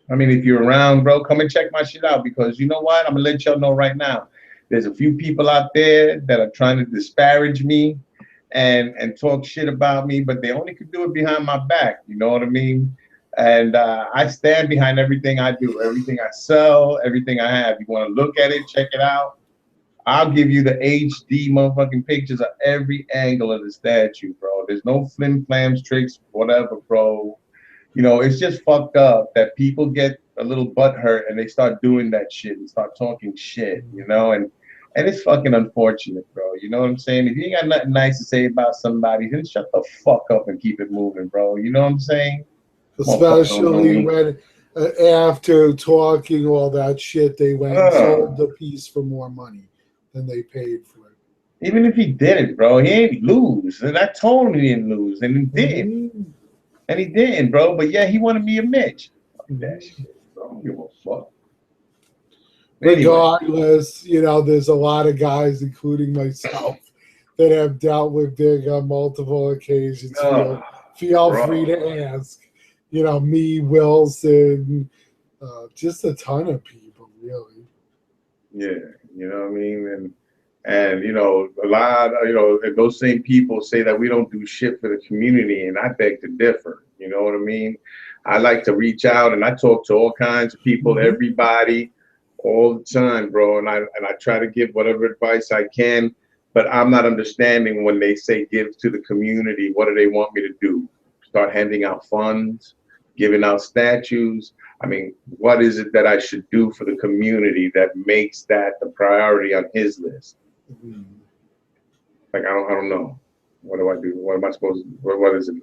I mean, if you're around, bro, come and check my shit out, because you know what? I'm gonna let y'all know right now. There's a few people out there that are trying to disparage me and talk shit about me, but they only could do it behind my back. You know what I mean? And I stand behind everything I do, everything I sell, everything I have. You want to look at it, check it out. I'll give you the HD motherfucking pictures of every angle of the statue, bro. There's no flim flams, tricks, whatever, bro. It's just fucked up that people get a little butthurt and they start doing that shit and start talking shit, and it's fucking unfortunate, bro. You know what I'm saying? If you ain't got nothing nice to say about somebody, then shut the fuck up and keep it moving, bro. You know what I'm saying? Especially when after talking all that shit, they went and sold the piece for more money than they paid for it. Even if he didn't, bro, he ain't lose. And I told him he didn't lose, and he did. And he didn't, bro. But yeah, he wanted me a Mitch. Fuck that shit. don't give a fuck. Regardless, you know, there's a lot of guys, including myself, that have dealt with Big on multiple occasions. Feel free to ask. You know, me, Wilson, just a ton of people, really. Yeah, you know what I mean? And you know, a lot of, you know, those same people say that we don't do shit for the community, and I beg to differ. You know what I mean? I like to reach out and I talk to all kinds of people, everybody, all the time, bro. And I try to give whatever advice I can, but I'm not understanding when they say give to the community. What do they want me to do? Start handing out funds, giving out statues? I mean, what is it that I should do for the community that makes that the priority on his list? Like, I don't know. What do I do? What am I supposed to do? What is it?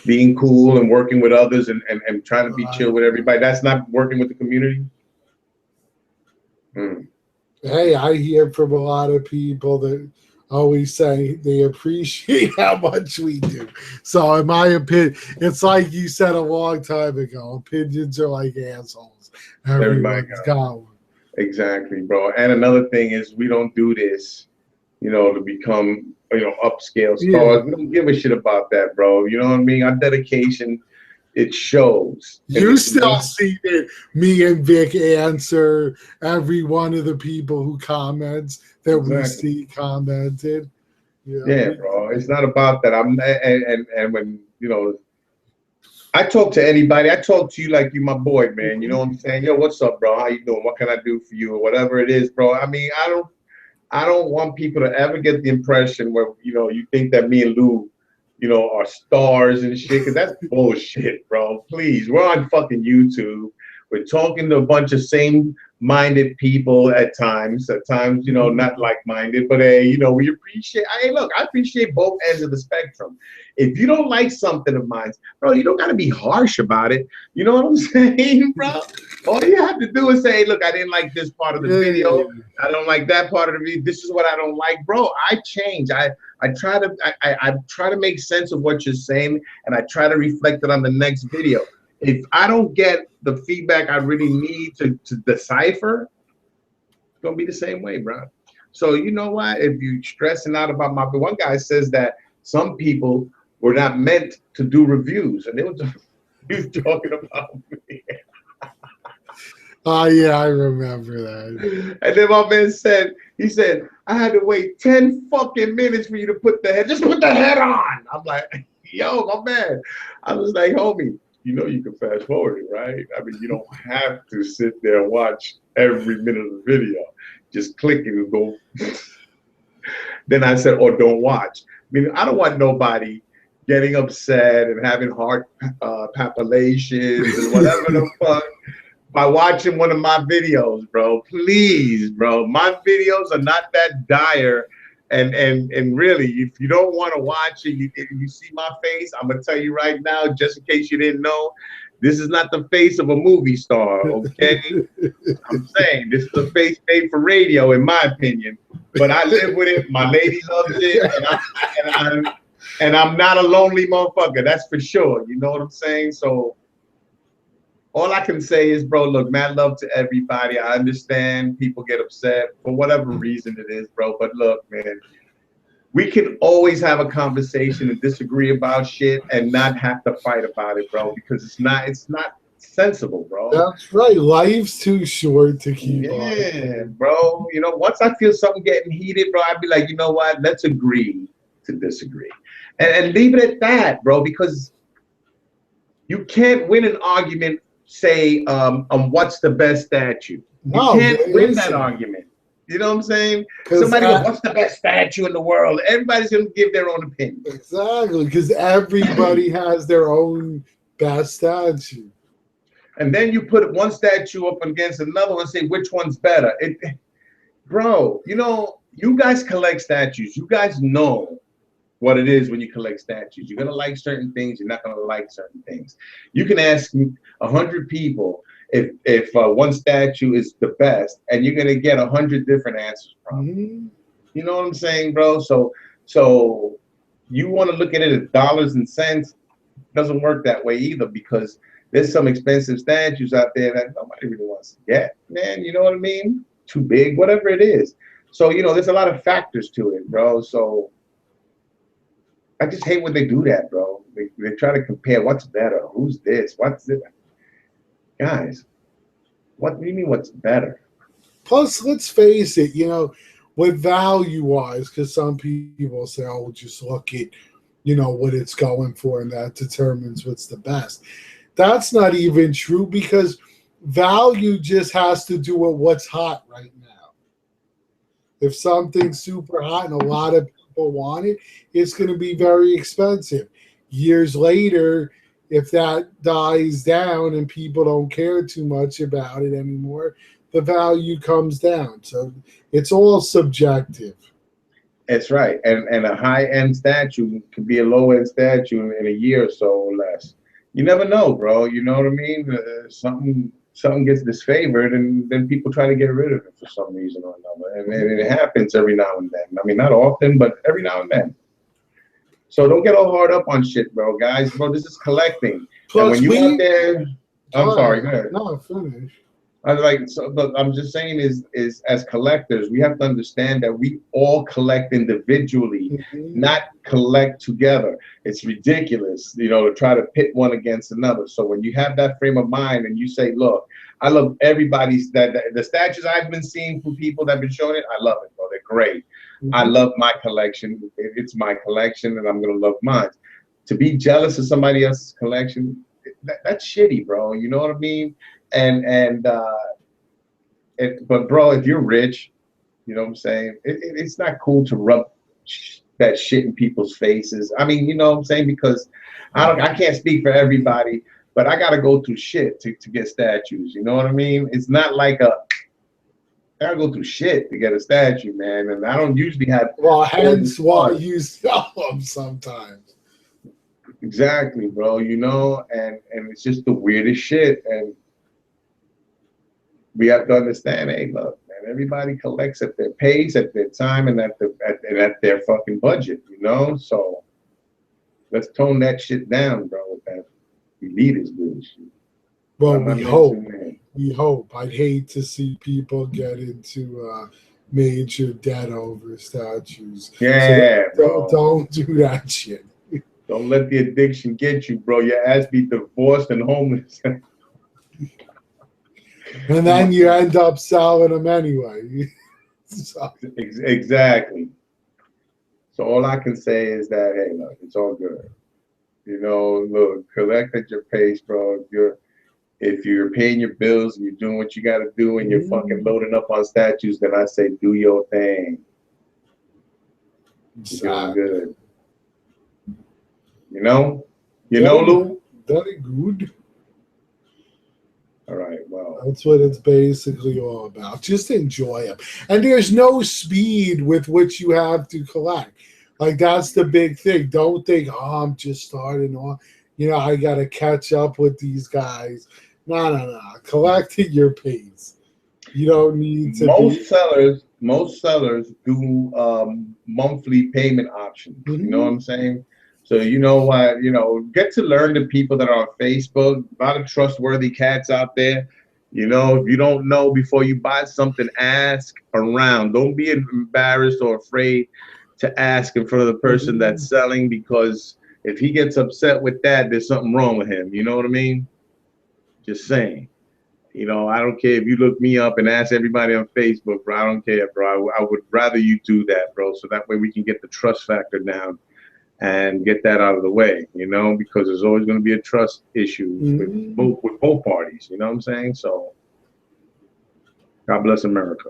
Being cool and working with others and trying to be chill with everybody. That's not working with the community? Hey, I hear from a lot of people that always say they appreciate how much we do. So in my opinion, it's like you said a long time ago, opinions are like assholes. Everybody's got one. Exactly, bro. And another thing is we don't do this, you know, to become, you know, upscale stars. Yeah. We don't give a shit about that, bro. You know what I mean? Our dedication, it shows. You still see that me and Vic answer every one of the people who comments that we see commented. You know? Yeah, bro. It's not about that. And when, you know, I talk to anybody. I talk to you like you my boy, man. You know what I'm saying? Yo, what's up, bro? How you doing? What can I do for you? Or whatever it is, bro. I mean, I don't want people to ever get the impression where, you know, you think that me and Lou, you know, are stars and shit, because that's bullshit, bro. Please, we're on fucking YouTube. We're talking to a bunch of same-minded people at times, you know, not like-minded, but hey, you know, we appreciate, hey, look, I appreciate both ends of the spectrum. If you don't like something of mine, bro, you don't got to be harsh about it. You know what I'm saying, bro? All you have to do is say, look, I didn't like this part of the video. I don't like that part of the video. This is what I don't like, bro. I change. I try to make sense of what you're saying, and I try to reflect it on the next video. If I don't get the feedback I really need to decipher, it's gonna be the same way, bro. So you know what? If you're stressing out about one guy says that some people were not meant to do reviews, and he was talking about me. Oh yeah, I remember that. And then my man said, he said, I had to wait 10 fucking minutes for you to put the head. Just put the head on. I'm like, yo, my man. I was like, homie, you know you can fast forward it, right? I mean, you don't have to sit there and watch every minute of the video. Just click it and go. Then I said, oh, don't watch. I mean, I don't want nobody getting upset and having heart palpitations and whatever the fuck by watching one of my videos, bro. Please, bro. My videos are not that dire. And really, if you don't want to watch it, you see my face, I'm gonna tell you right now, just in case you didn't know, this is not the face of a movie star, okay? I'm saying this is a face made for radio, in my opinion. But I live with it. My lady loves it, and I'm not a lonely motherfucker. That's for sure. You know what I'm saying? So all I can say is, bro, look, mad love to everybody. I understand people get upset for whatever reason it is, bro. But look, man, we can always have a conversation and disagree about shit and not have to fight about it, bro, because it's not sensible, bro. That's right. Life's too short to keep on. Yeah, bro. You know, once I feel something getting heated, bro, I'd be like, you know what? Let's agree to disagree. And leave it at that, bro, because you can't win an argument, say, what's the best statue. You can't win that argument. You know what I'm saying? Somebody goes, what's the best statue in the world? Everybody's going to give their own opinion. Exactly, because everybody has their own best statue. And then you put one statue up against another one and say, which one's better? Bro, you know, you guys collect statues. You guys know what it is when you collect statues. You're going to like certain things. You're not going to like certain things. You can ask 100 people if one statue is the best, and you're going to get 100 different answers from it. You know what I'm saying, bro? So you want to look at it as dollars and cents. It doesn't work that way either, because there's some expensive statues out there that nobody really wants to get, man. You know what I mean? Too big, whatever it is. So, you know, there's a lot of factors to it, bro. So I just hate when they do that, bro. They try to compare what's better, who's this, what's it. Guys, what do you mean what's better? Plus, let's face it, you know, with value-wise, because some people say, oh, just look at, you know, what it's going for, and that determines what's the best. That's not even true, because value just has to do with what's hot right now. If something's super hot and a lot of people want it, it's going to be very expensive. Years later, if that dies down and people don't care too much about it anymore, the value comes down. So it's all subjective. That's right. And a high-end statue could be a low-end statue in a year or so or less. You never know, bro. You know what I mean? Something gets disfavored, and then people try to get rid of it for some reason or another. And it happens every now and then. I mean, not often, but every now and then. So don't get all hard up on shit, bro, guys. Bro, this is collecting. Plus, and when you out there, I'm sorry, go ahead. No, finish. But I'm just saying is as collectors, we have to understand that we all collect individually, not collect together. It's ridiculous, you know, to try to pit one against another. So when you have that frame of mind and you say, look, I love everybody's the statues I've been seeing from people that have been showing it, I love it, bro. They're great. I love my collection. It's my collection, and I'm gonna love mine. To be jealous of somebody else's collection, that's shitty, bro. You know what I mean? But bro, if you're rich, you know what I'm saying? It's not cool to rub that shit in people's faces. I mean, you know what I'm saying? Because I can't speak for everybody, but I gotta go through shit to get statues. You know what I mean? It's not like I gotta go through shit to get a statue, man. And I don't usually have. Well, hence why you sell them sometimes. Exactly, bro. You know, and it's just the weirdest shit. And we have to understand, hey, look, man, everybody collects at their pace, at their time, and at their fucking budget, you know? So let's tone that shit down, bro, with that elitist bullshit. Well, we hope. I'd hate to see people get into major debt over statues. Yeah, so bro. Don't do that shit. Don't let the addiction get you, bro. Your ass be divorced and homeless. And then you end up selling them anyway. So. Exactly. So all I can say is that, hey, look, it's all good. You know, look, collect at your pace, bro. If you're paying your bills and you're doing what you got to do and you're fucking loading up on statues, then I say do your thing. You're doing good. You know? You know, Lou? Very good. All right, well. That's what it's basically all about. Just enjoy them. And there's no speed with which you have to collect. Like, that's the big thing. Don't think, oh, I'm just starting off. You know, I got to catch up with these guys. No. Collect at your pace. You don't need to Most sellers do monthly payment options. You know what I'm saying? So you know what, get to learn the people that are on Facebook. A lot of trustworthy cats out there. You know, if you don't know before you buy something, ask around. Don't be embarrassed or afraid to ask in front of the person that's selling, because if he gets upset with that, there's something wrong with him. You know what I mean? Just saying. You know, I don't care if you look me up and ask everybody on Facebook, bro. I don't care, bro. I would rather you do that, bro. So that way we can get the trust factor down and get that out of the way, you know, because there's always going to be a trust issue with both parties. You know what I'm saying? So, God bless America.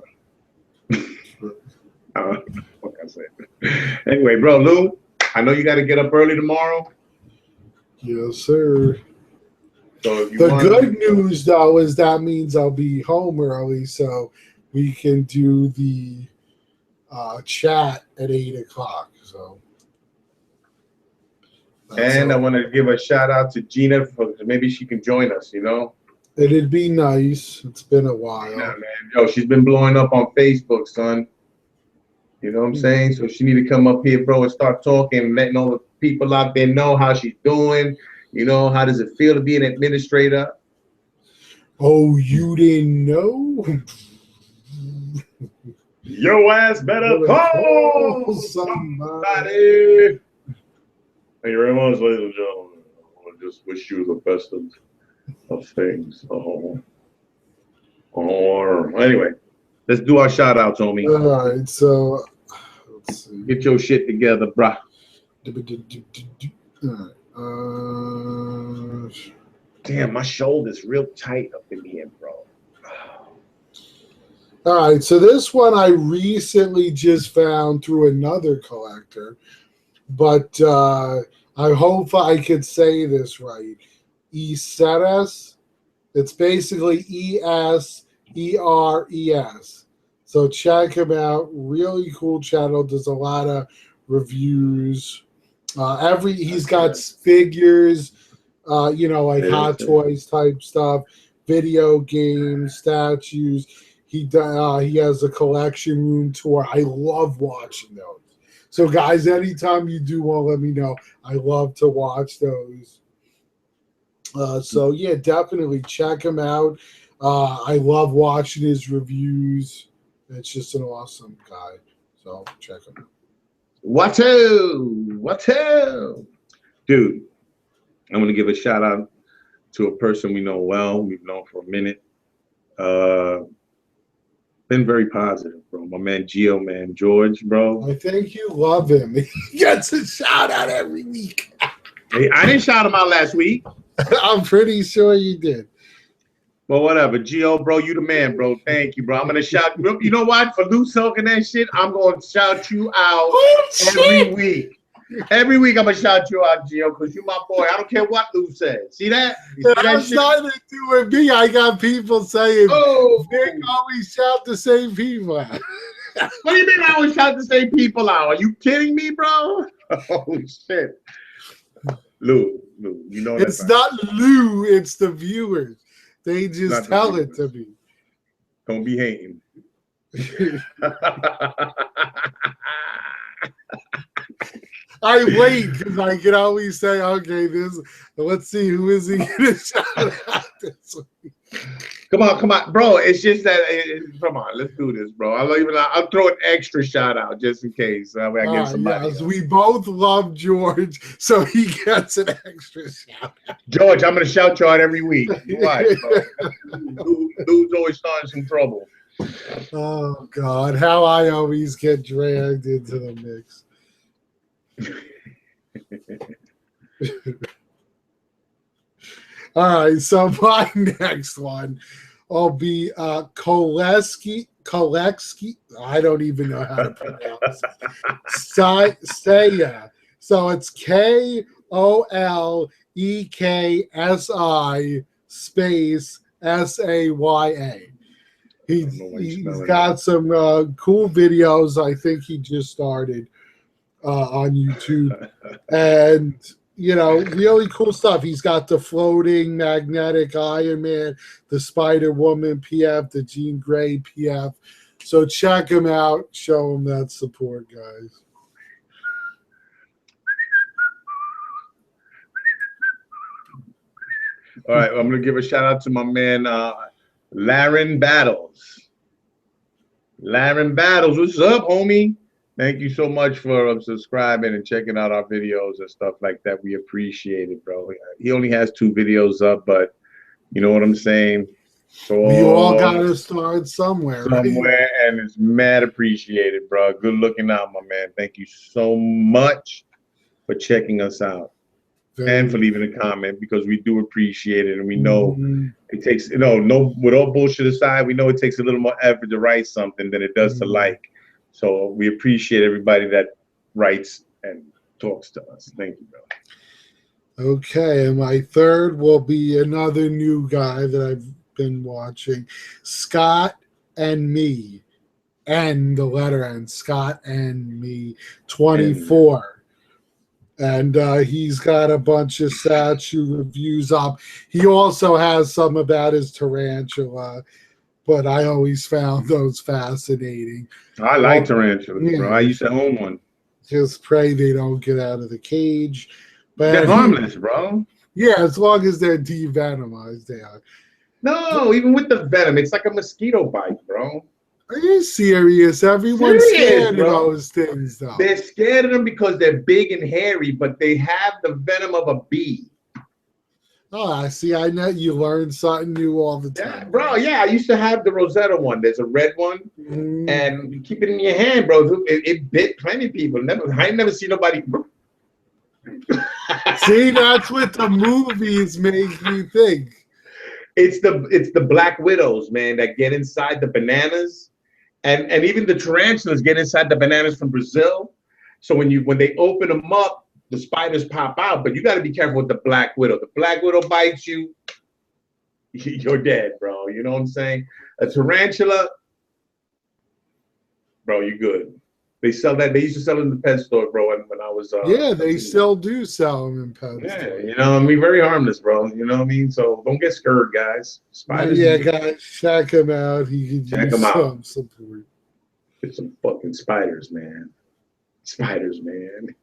What can I say? Anyway, bro, Lou, I know you got to get up early tomorrow. Yes, sir. So if you the good news, though, is that means I'll be home early, so we can do the chat at 8 o'clock. So. And I want to give a shout out to Gina, maybe she can join us, you know? It'd be nice. It's been a while. Yeah, man. Yo, she's been blowing up on Facebook, son. You know what I'm saying? So she need to come up here, bro, and start talking, letting all the people out there know how she's doing. You know, how does it feel to be an administrator? Oh, you didn't know? Your ass better call somebody. Thank you very much, ladies and gentlemen. I want to just wish you the best of things. Anyway, let's do our shout outs, homie. All right, so let's see. Get your shit together, bruh. All right. Damn, my shoulder's real tight up in here, bro. All right, so this one I recently just found through another collector, but I hope I could say this right. Eseres. It's basically ESERES. So check him out. Really cool channel. Does a lot of reviews. He's got figures, like Hot Toys type stuff, video games, statues. He has a collection room tour. I love watching those. So guys, anytime you do one, let me know. I love to watch those. So yeah, definitely check him out. I love watching his reviews. It's just an awesome guy. So check him out. Watu. Dude, I'm going to give a shout out to a person we know well. We've known for a minute. Been very positive, bro. My man George, bro. I think you love him. He gets a shout out every week. Hey, I didn't shout him out last week. I'm pretty sure you did. Well, whatever. Gio, bro, you the man, bro. Thank you, bro. I'm going to shout. You know what? For Lou Silk and that shit, I'm going to shout you out every week. Every week I'm going to shout you out, Gio, because you my boy. I don't care what Lou says. See that? That's nothing to do with me. I got people saying, Nick always shout the same people out. What do you mean I always shout the same people out? Are you kidding me, bro? Holy shit. Lou, you know it's not Lou, it's the viewers. They just tell it to me. Don't be hating. I wait because I can always say, okay, let's see, who is he going to shout out this week? Come on, bro. It's just that. Come on, let's do this, bro. I'll throw an extra shout out just in case. I get somebody. Yes, we both love George, so he gets an extra shout out. George, I'm gonna shout you out every week. Why? Lou's always starting some trouble. Oh God, how I always get dragged into the mix. All right, so my next one will be Koleski. I don't even know how to pronounce it. Saya. So it's KOLEKSI space SAYA. He's got some cool videos. I think he just started on YouTube. And really cool stuff. He's got the floating magnetic Iron Man, the Spider Woman PF, the Jean Grey PF. So check him out. Show him that support, guys. All right, I'm going to give a shout out to my man, Laren Battles. Laren Battles, what's up, homie? Thank you so much for subscribing and checking out our videos and stuff like that. We appreciate it, bro. He only has 2 videos up, but you know what I'm saying? So we all got to start somewhere, right? And it's mad appreciated, bro. Good looking out, my man. Thank you so much for checking us out and for leaving a comment, because we do appreciate it. And we know it takes, with all bullshit aside, we know it takes a little more effort to write something than it does to like. So we appreciate everybody that writes and talks to us. Thank you, bro. Okay, and my third will be another new guy that I've been watching, Scott and Me, and the letter N, Scott and Me 24. And he's got a bunch of statue reviews up. He also has some about his tarantula, but I always found those fascinating. I like tarantulas, bro. I used to own one. Just pray they don't get out of the cage. But they're harmless, bro. Yeah, as long as they're devenomized, they are. No, even with the venom, it's like a mosquito bite, bro. Are you serious? Everyone's Serious, scared bro. of those things, though. They're scared of them because they're big and hairy, but they have the venom of a bee. Oh, I see. I know you learn something new all the Yeah, time. bro. Yeah, I used to have the Rosetta one. There's a red one, and you keep it in your hand, bro. It bit plenty of people. I ain't never seen nobody. See, that's what the movies make you think. It's the black widows, man, that get inside the bananas, and even the tarantulas get inside the bananas from Brazil. So when they open them up, the spiders pop out. But you got to be careful with the black widow. The black widow bites you, you're dead, bro. You know what I'm saying? A tarantula, bro, you good. They sell that. They used to sell it in the pet store, bro. When I was yeah, they still do sell them in pet stores. you know, I mean, very harmless, bro. You know what I mean? So don't get scared, guys. Spiders. Yeah, guys, check him out. He could use some support. Get some fucking spiders, man. Spiders, man.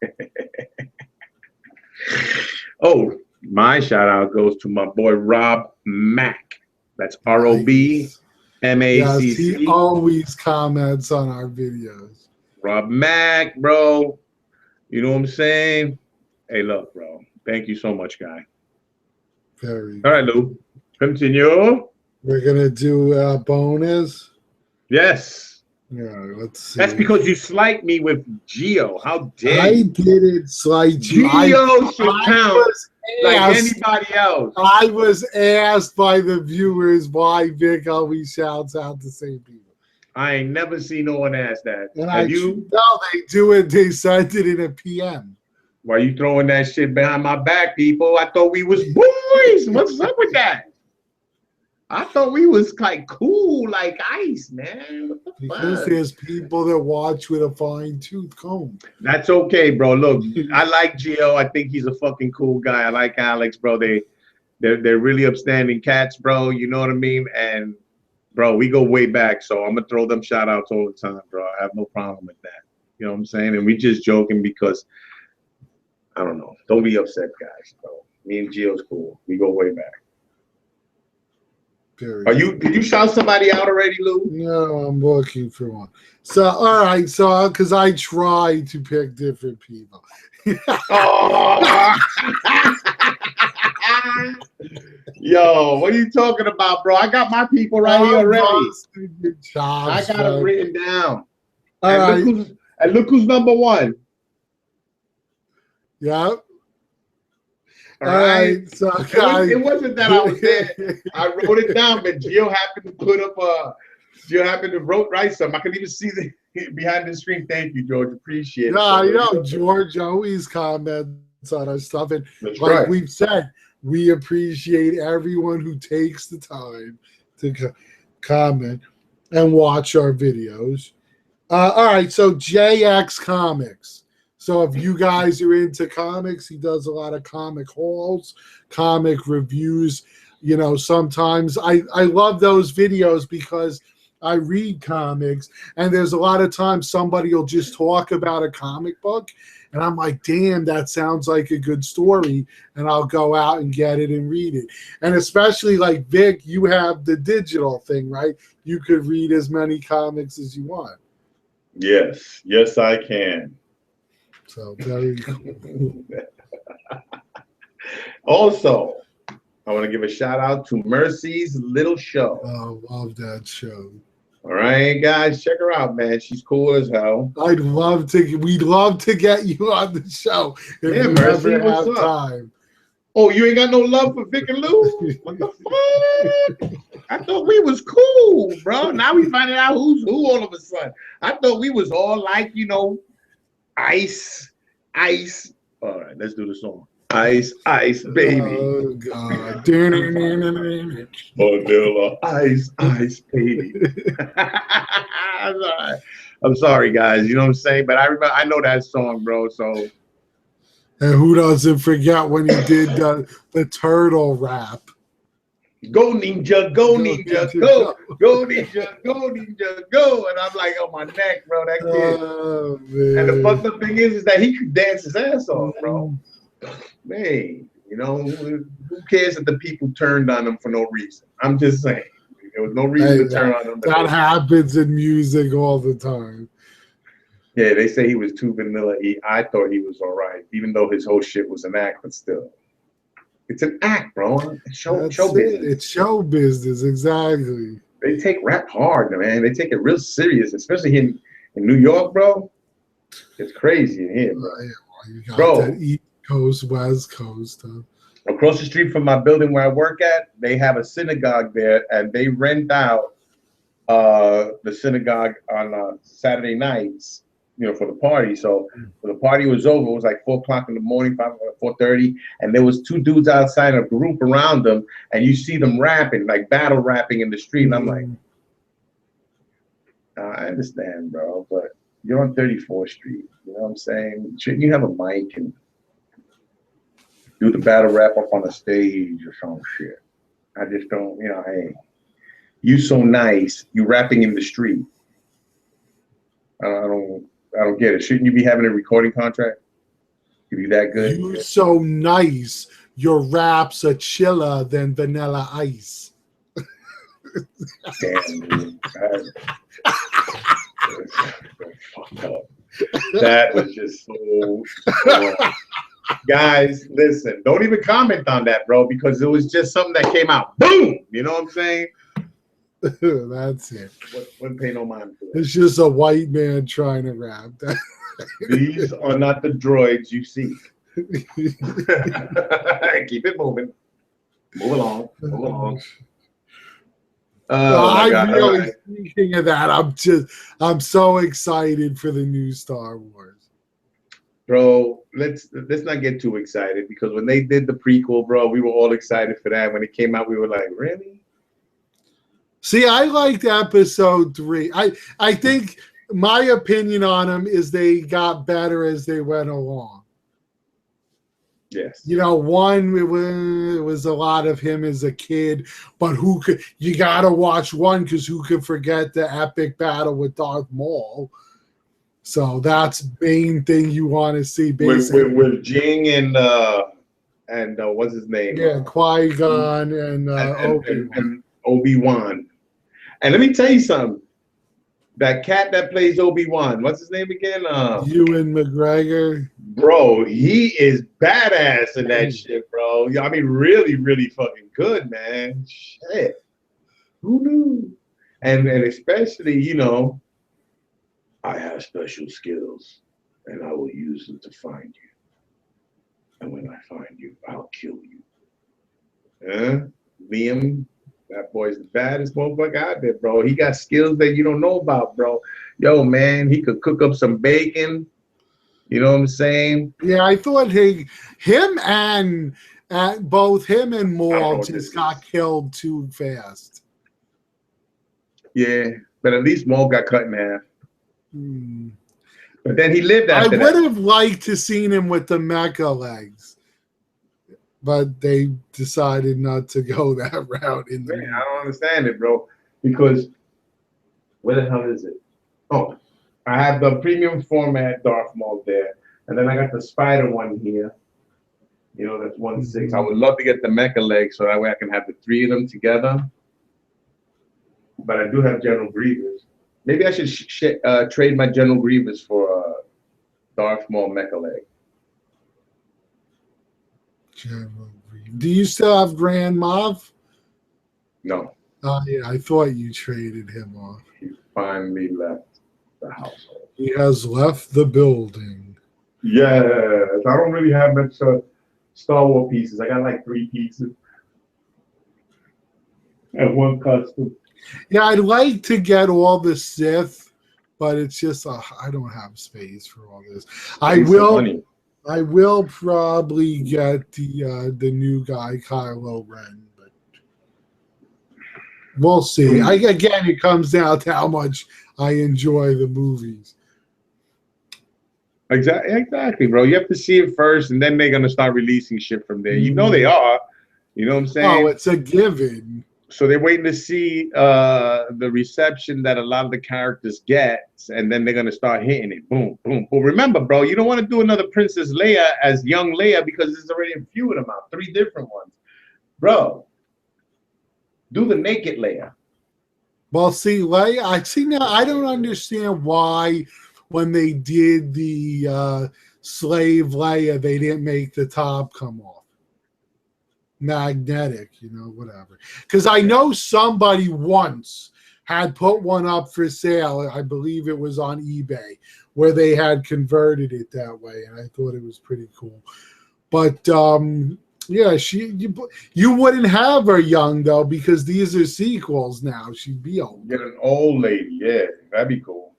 Oh, my shout out goes to my boy Rob Mack. That's ROBMACC. Yes, he always comments on our videos. Rob Mack, bro. You know what I'm saying? Hey, look, bro. Thank you so much, guy. Very All right, Lou. Continue. We're gonna do a bonus. Yes. Yeah, let's see. That's because you slight me with Geo. How dare I you? didn't slight you. Geo should count like anybody else. I was asked by the viewers why Vic always shouts out the same people. I ain't never seen no one ask that. And Have you? No, they do it. They sent it in a PM. Why you throwing that shit behind my back, people? I thought we was boys. What's up with that? I thought we was like cool, like ice, man. What the because fuck? there's people that watch with a fine tooth comb. That's okay, bro. Look, I like Gio. I think he's a fucking cool guy. I like Alex, bro. They're really upstanding cats, bro. You know what I mean? And bro, we go way back, so I'm gonna throw them shout outs all the time, bro. I have no problem with that. You know what I'm saying? And we just joking because I don't know. Don't be upset, guys, bro. Me and Gio's cool. We go way back. Did you shout somebody out already, Lou? No, I'm looking for one. So, all right. So, because I try to pick different people. Oh. Yo, what are you talking about, bro? I got my people right here already. I got them written down. And look who's number one. Yep. All right. So it wasn't that I was there. I wrote it down, but Gio happened to put up write something. I can even see the behind the screen. Thank you, George. Appreciate it. No, you know, George always comments on our stuff. And like we've said, we appreciate everyone who takes the time to comment and watch our videos. All right, so JX Comics. So if you guys are into comics, he does a lot of comic hauls, comic reviews. You know, sometimes I love those videos because I read comics, and there's a lot of times somebody will just talk about a comic book, and I'm like, damn, that sounds like a good story, and I'll go out and get it and read it. And especially like Vic, you have the digital thing, right? You could read as many comics as you want. Yes, yes, I can. So very cool. Also, I want to give a shout out to Mercy's Little Show. Oh, love that show. All right, guys, check her out, man. She's cool as hell. We'd love to get you on the show if you Mercy, ever have time. Oh, you ain't got no love for Vic and Lou? What the fuck? I thought we was cool, bro. Now we finding out who's who all of a sudden. I thought we was all like, you know, ice. All right, let's do the song. Ice, baby. Oh, God. Vanilla, ice, baby. I'm sorry, guys. You know what I'm saying? But I know that song, bro. So. And who doesn't forget when he did the turtle rap? Go ninja, go ninja, go ninja, go ninja, go. And I'm like, on my neck, bro, that kid. Oh, man. And the fucked up thing is that he could dance his ass off, bro. Man, You know, who cares if the people turned on them for no reason? I'm just saying. There was no reason to turn on them. That happens in music all the time. Yeah, they say he was too vanilla. I thought he was all right, even though his whole shit was an act, but still. It's an act, bro. It's show business. It's show business, exactly. They take rap hard, man. They take it real serious, especially in New York, bro. It's crazy in here, bro. Yeah, well, you got Bro. that East Coast, West Coast. Across the street from my building where I work at, they have a synagogue there, and they rent out the synagogue on Saturday nights, you know, for the party. So when the party was over, it was like 4 o'clock in the morning, 4:30, and there was 2 dudes outside, a group around them, and you see them rapping, like battle rapping in the street. And I'm like, I understand, bro, but you're on 34th Street. You know what I'm saying? Shouldn't you have a mic and do the battle rap up on the stage or some shit? I just don't, you know, hey, you so nice, you rapping in the street. I don't get it. Shouldn't you be having a recording contract? If you that good? You so nice, your raps are chiller than Vanilla Ice. Damn, dude. Fucked up. That was just so guys, listen, don't even comment on that, bro, because it was just something that came out. Boom! You know what I'm saying? That's it. Wouldn't pay no mind to it. It's just a white man trying to rap. These are not the droids you see. Keep it moving. Move along. Move along. Speaking of that, I'm so excited for the new Star Wars. Bro, let's not get too excited, because when they did the prequel, bro, we were all excited for that. When it came out, we were like, really? See, I liked episode 3. I think my opinion on them is they got better as they went along. Yes. You know, 1, it was a lot of him as a kid, but you gotta watch 1 because who could forget the epic battle with Darth Maul? So that's the main thing you want to see, basically. With Jing and what's his name? Yeah, Qui-Gon and Obi-Wan. And let me tell you something. That cat that plays Obi-Wan, what's his name again? Ewan McGregor. Bro, he is badass in that shit, bro. I mean, really, really fucking good, man. Shit. Who knew? And especially, you know, I have special skills, and I will use them to find you. And when I find you, I'll kill you. Liam, that boy's the baddest motherfucker out there, bro. He got skills that you don't know about, bro. Yo, man, he could cook up some bacon. You know what I'm saying? Yeah, I thought both him and Maul just got killed too fast. Yeah, but at least Maul got cut in half. But then he lived after that. I would have liked to seen him with the mecha legs, but they decided not to go that route. I don't understand it, bro. Because where the hell is it? Oh, I have the premium format Darth Maul there, and then I got the spider one here. You know, that's 1/6. I would love to get the mecha legs so that way I can have the 3 of them together. But I do have General Grievous. Maybe I should trade my General Grievous for Darth Maul mecha leg. Do you still have Grand Moff? No. Oh, yeah, I thought you traded him off. He finally left the household. He has left the building. Yes. I don't really have much Star Wars pieces. I got like 3 pieces. And 1 custom. Yeah, I'd like to get all the Sith, but it's just I don't have space for all this. I will probably get the new guy Kylo Ren, but we'll see. Again, it comes down to how much I enjoy the movies. Exactly, bro. You have to see it first, and then they're gonna start releasing shit from there. You know they are. You know what I'm saying? Oh, it's a given. So they're waiting to see the reception that a lot of the characters get, and then they're gonna start hitting it. Boom, boom, boom. Remember, bro, you don't want to do another Princess Leia as young Leia because there's already a few of them out, 3 different ones. Bro, do the naked Leia. Well, see, Leia, I see now. I don't understand why when they did the slave Leia, they didn't make the top come off. Magnetic, whatever. Because I know somebody once had put one up for sale. I believe it was on eBay where they had converted it that way, and I thought it was pretty cool. But yeah, you wouldn't have her young though because these are sequels now. She'd be old. Get an old lady, yeah, that'd be cool.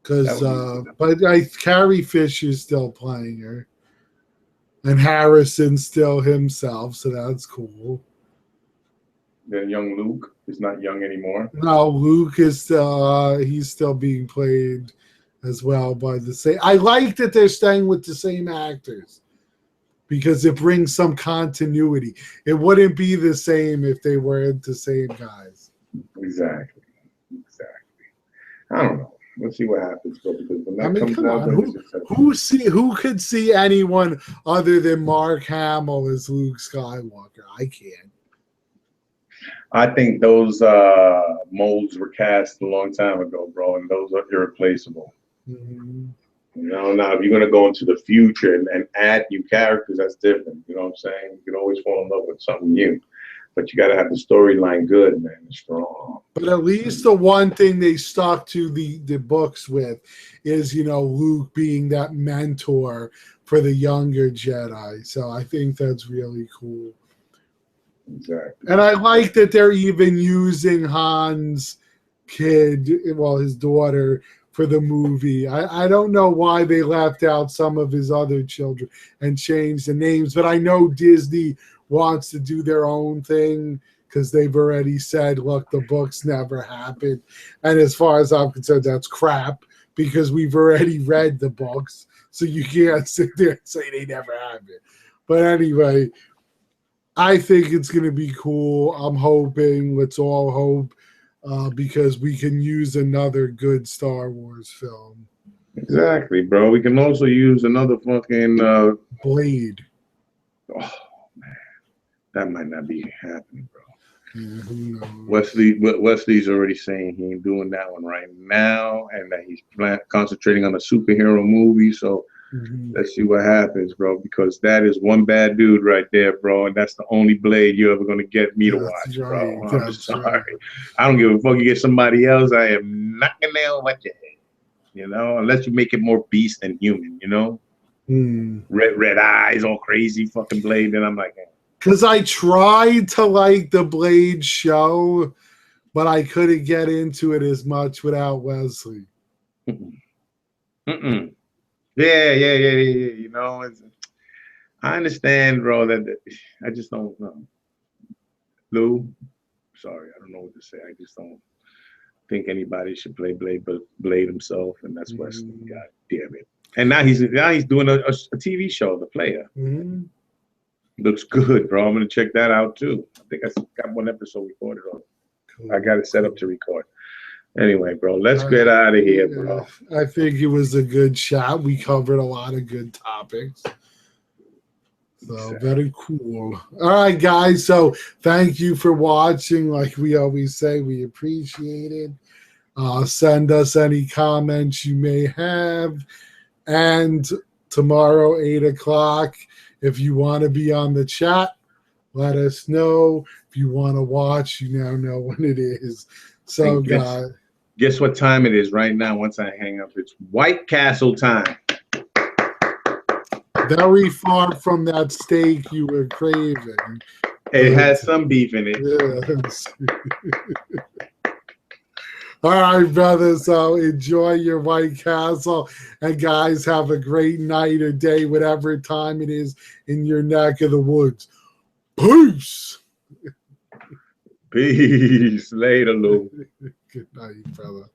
Because but Carrie Fisher's still playing her. And Harrison's still himself, so that's cool. Then young Luke is not young anymore. No, Luke is still he's still being played as well by the same. I like that they're staying with the same actors because it brings some continuity. It wouldn't be the same if they weren't the same guys. Exactly. I don't know. Let's see what happens, bro. Because when that comes come out, on. Who could see anyone other than Mark Hamill as Luke Skywalker? I can't. I think those molds were cast a long time ago, bro, and those are irreplaceable. Mm-hmm. Now if you're gonna go into the future and add new characters, that's different. You know what I'm saying? You can always fall in love with something new. But you got to have the storyline good, man, strong. But at least the one thing they stuck to the books with is, Luke being that mentor for the younger Jedi. So I think that's really cool. Exactly. And I like that they're even using Han's kid, his daughter, for the movie. I don't know why they left out some of his other children and changed the names, but I know Disney wants to do their own thing because they've already said, look, the books never happened. And as far as I'm concerned, that's crap because we've already read the books. So you can't sit there and say they never happened. But anyway, I think it's going to be cool. I'm hoping, let's all hope, because we can use another good Star Wars film. Exactly, bro. We can also use another fucking Blade. Oh, man. That might not be happening, bro. Yeah, who knows? Wesley's already saying he ain't doing that one right now, and that he's concentrating on a superhero movie. So let's see what happens, bro. Because that is one bad dude right there, bro, and that's the only Blade you're ever gonna get me to watch, right, bro. I'm sorry. Right. I don't give a fuck. You get somebody else, I am knocking down what you head. Unless you make it more beast than human. Red eyes, all crazy, fucking Blade. And I'm like. Because I tried to like the Blade show, but I couldn't get into it as much without Wesley. Yeah. I understand, bro, that I just don't know. Lou, sorry, I don't know what to say. I just don't think anybody should play Blade himself, and that's Wesley. God damn it! And now he's doing a TV show, The Player. Looks good, bro. I'm gonna check that out too. I think I got one episode recorded on. Cool. I got it set up to record. Anyway, bro, let's get out of here, bro. I think it was a good shot. We covered a lot of good topics. So very cool. All right, guys. So thank you for watching. Like we always say, we appreciate it. Send us any comments you may have. And tomorrow, 8 o'clock. If you want to be on the chat, let us know. If you want to watch, you now know when it is. So, guys. Guess what time it is right now once I hang up? It's White Castle time. Very far from that steak you were craving. It has some beef in it. Yes. All right, brothers. So enjoy your White Castle. And guys, have a great night or day, whatever time it is in your neck of the woods. Peace. Peace. Later, Lou. Good night, brother.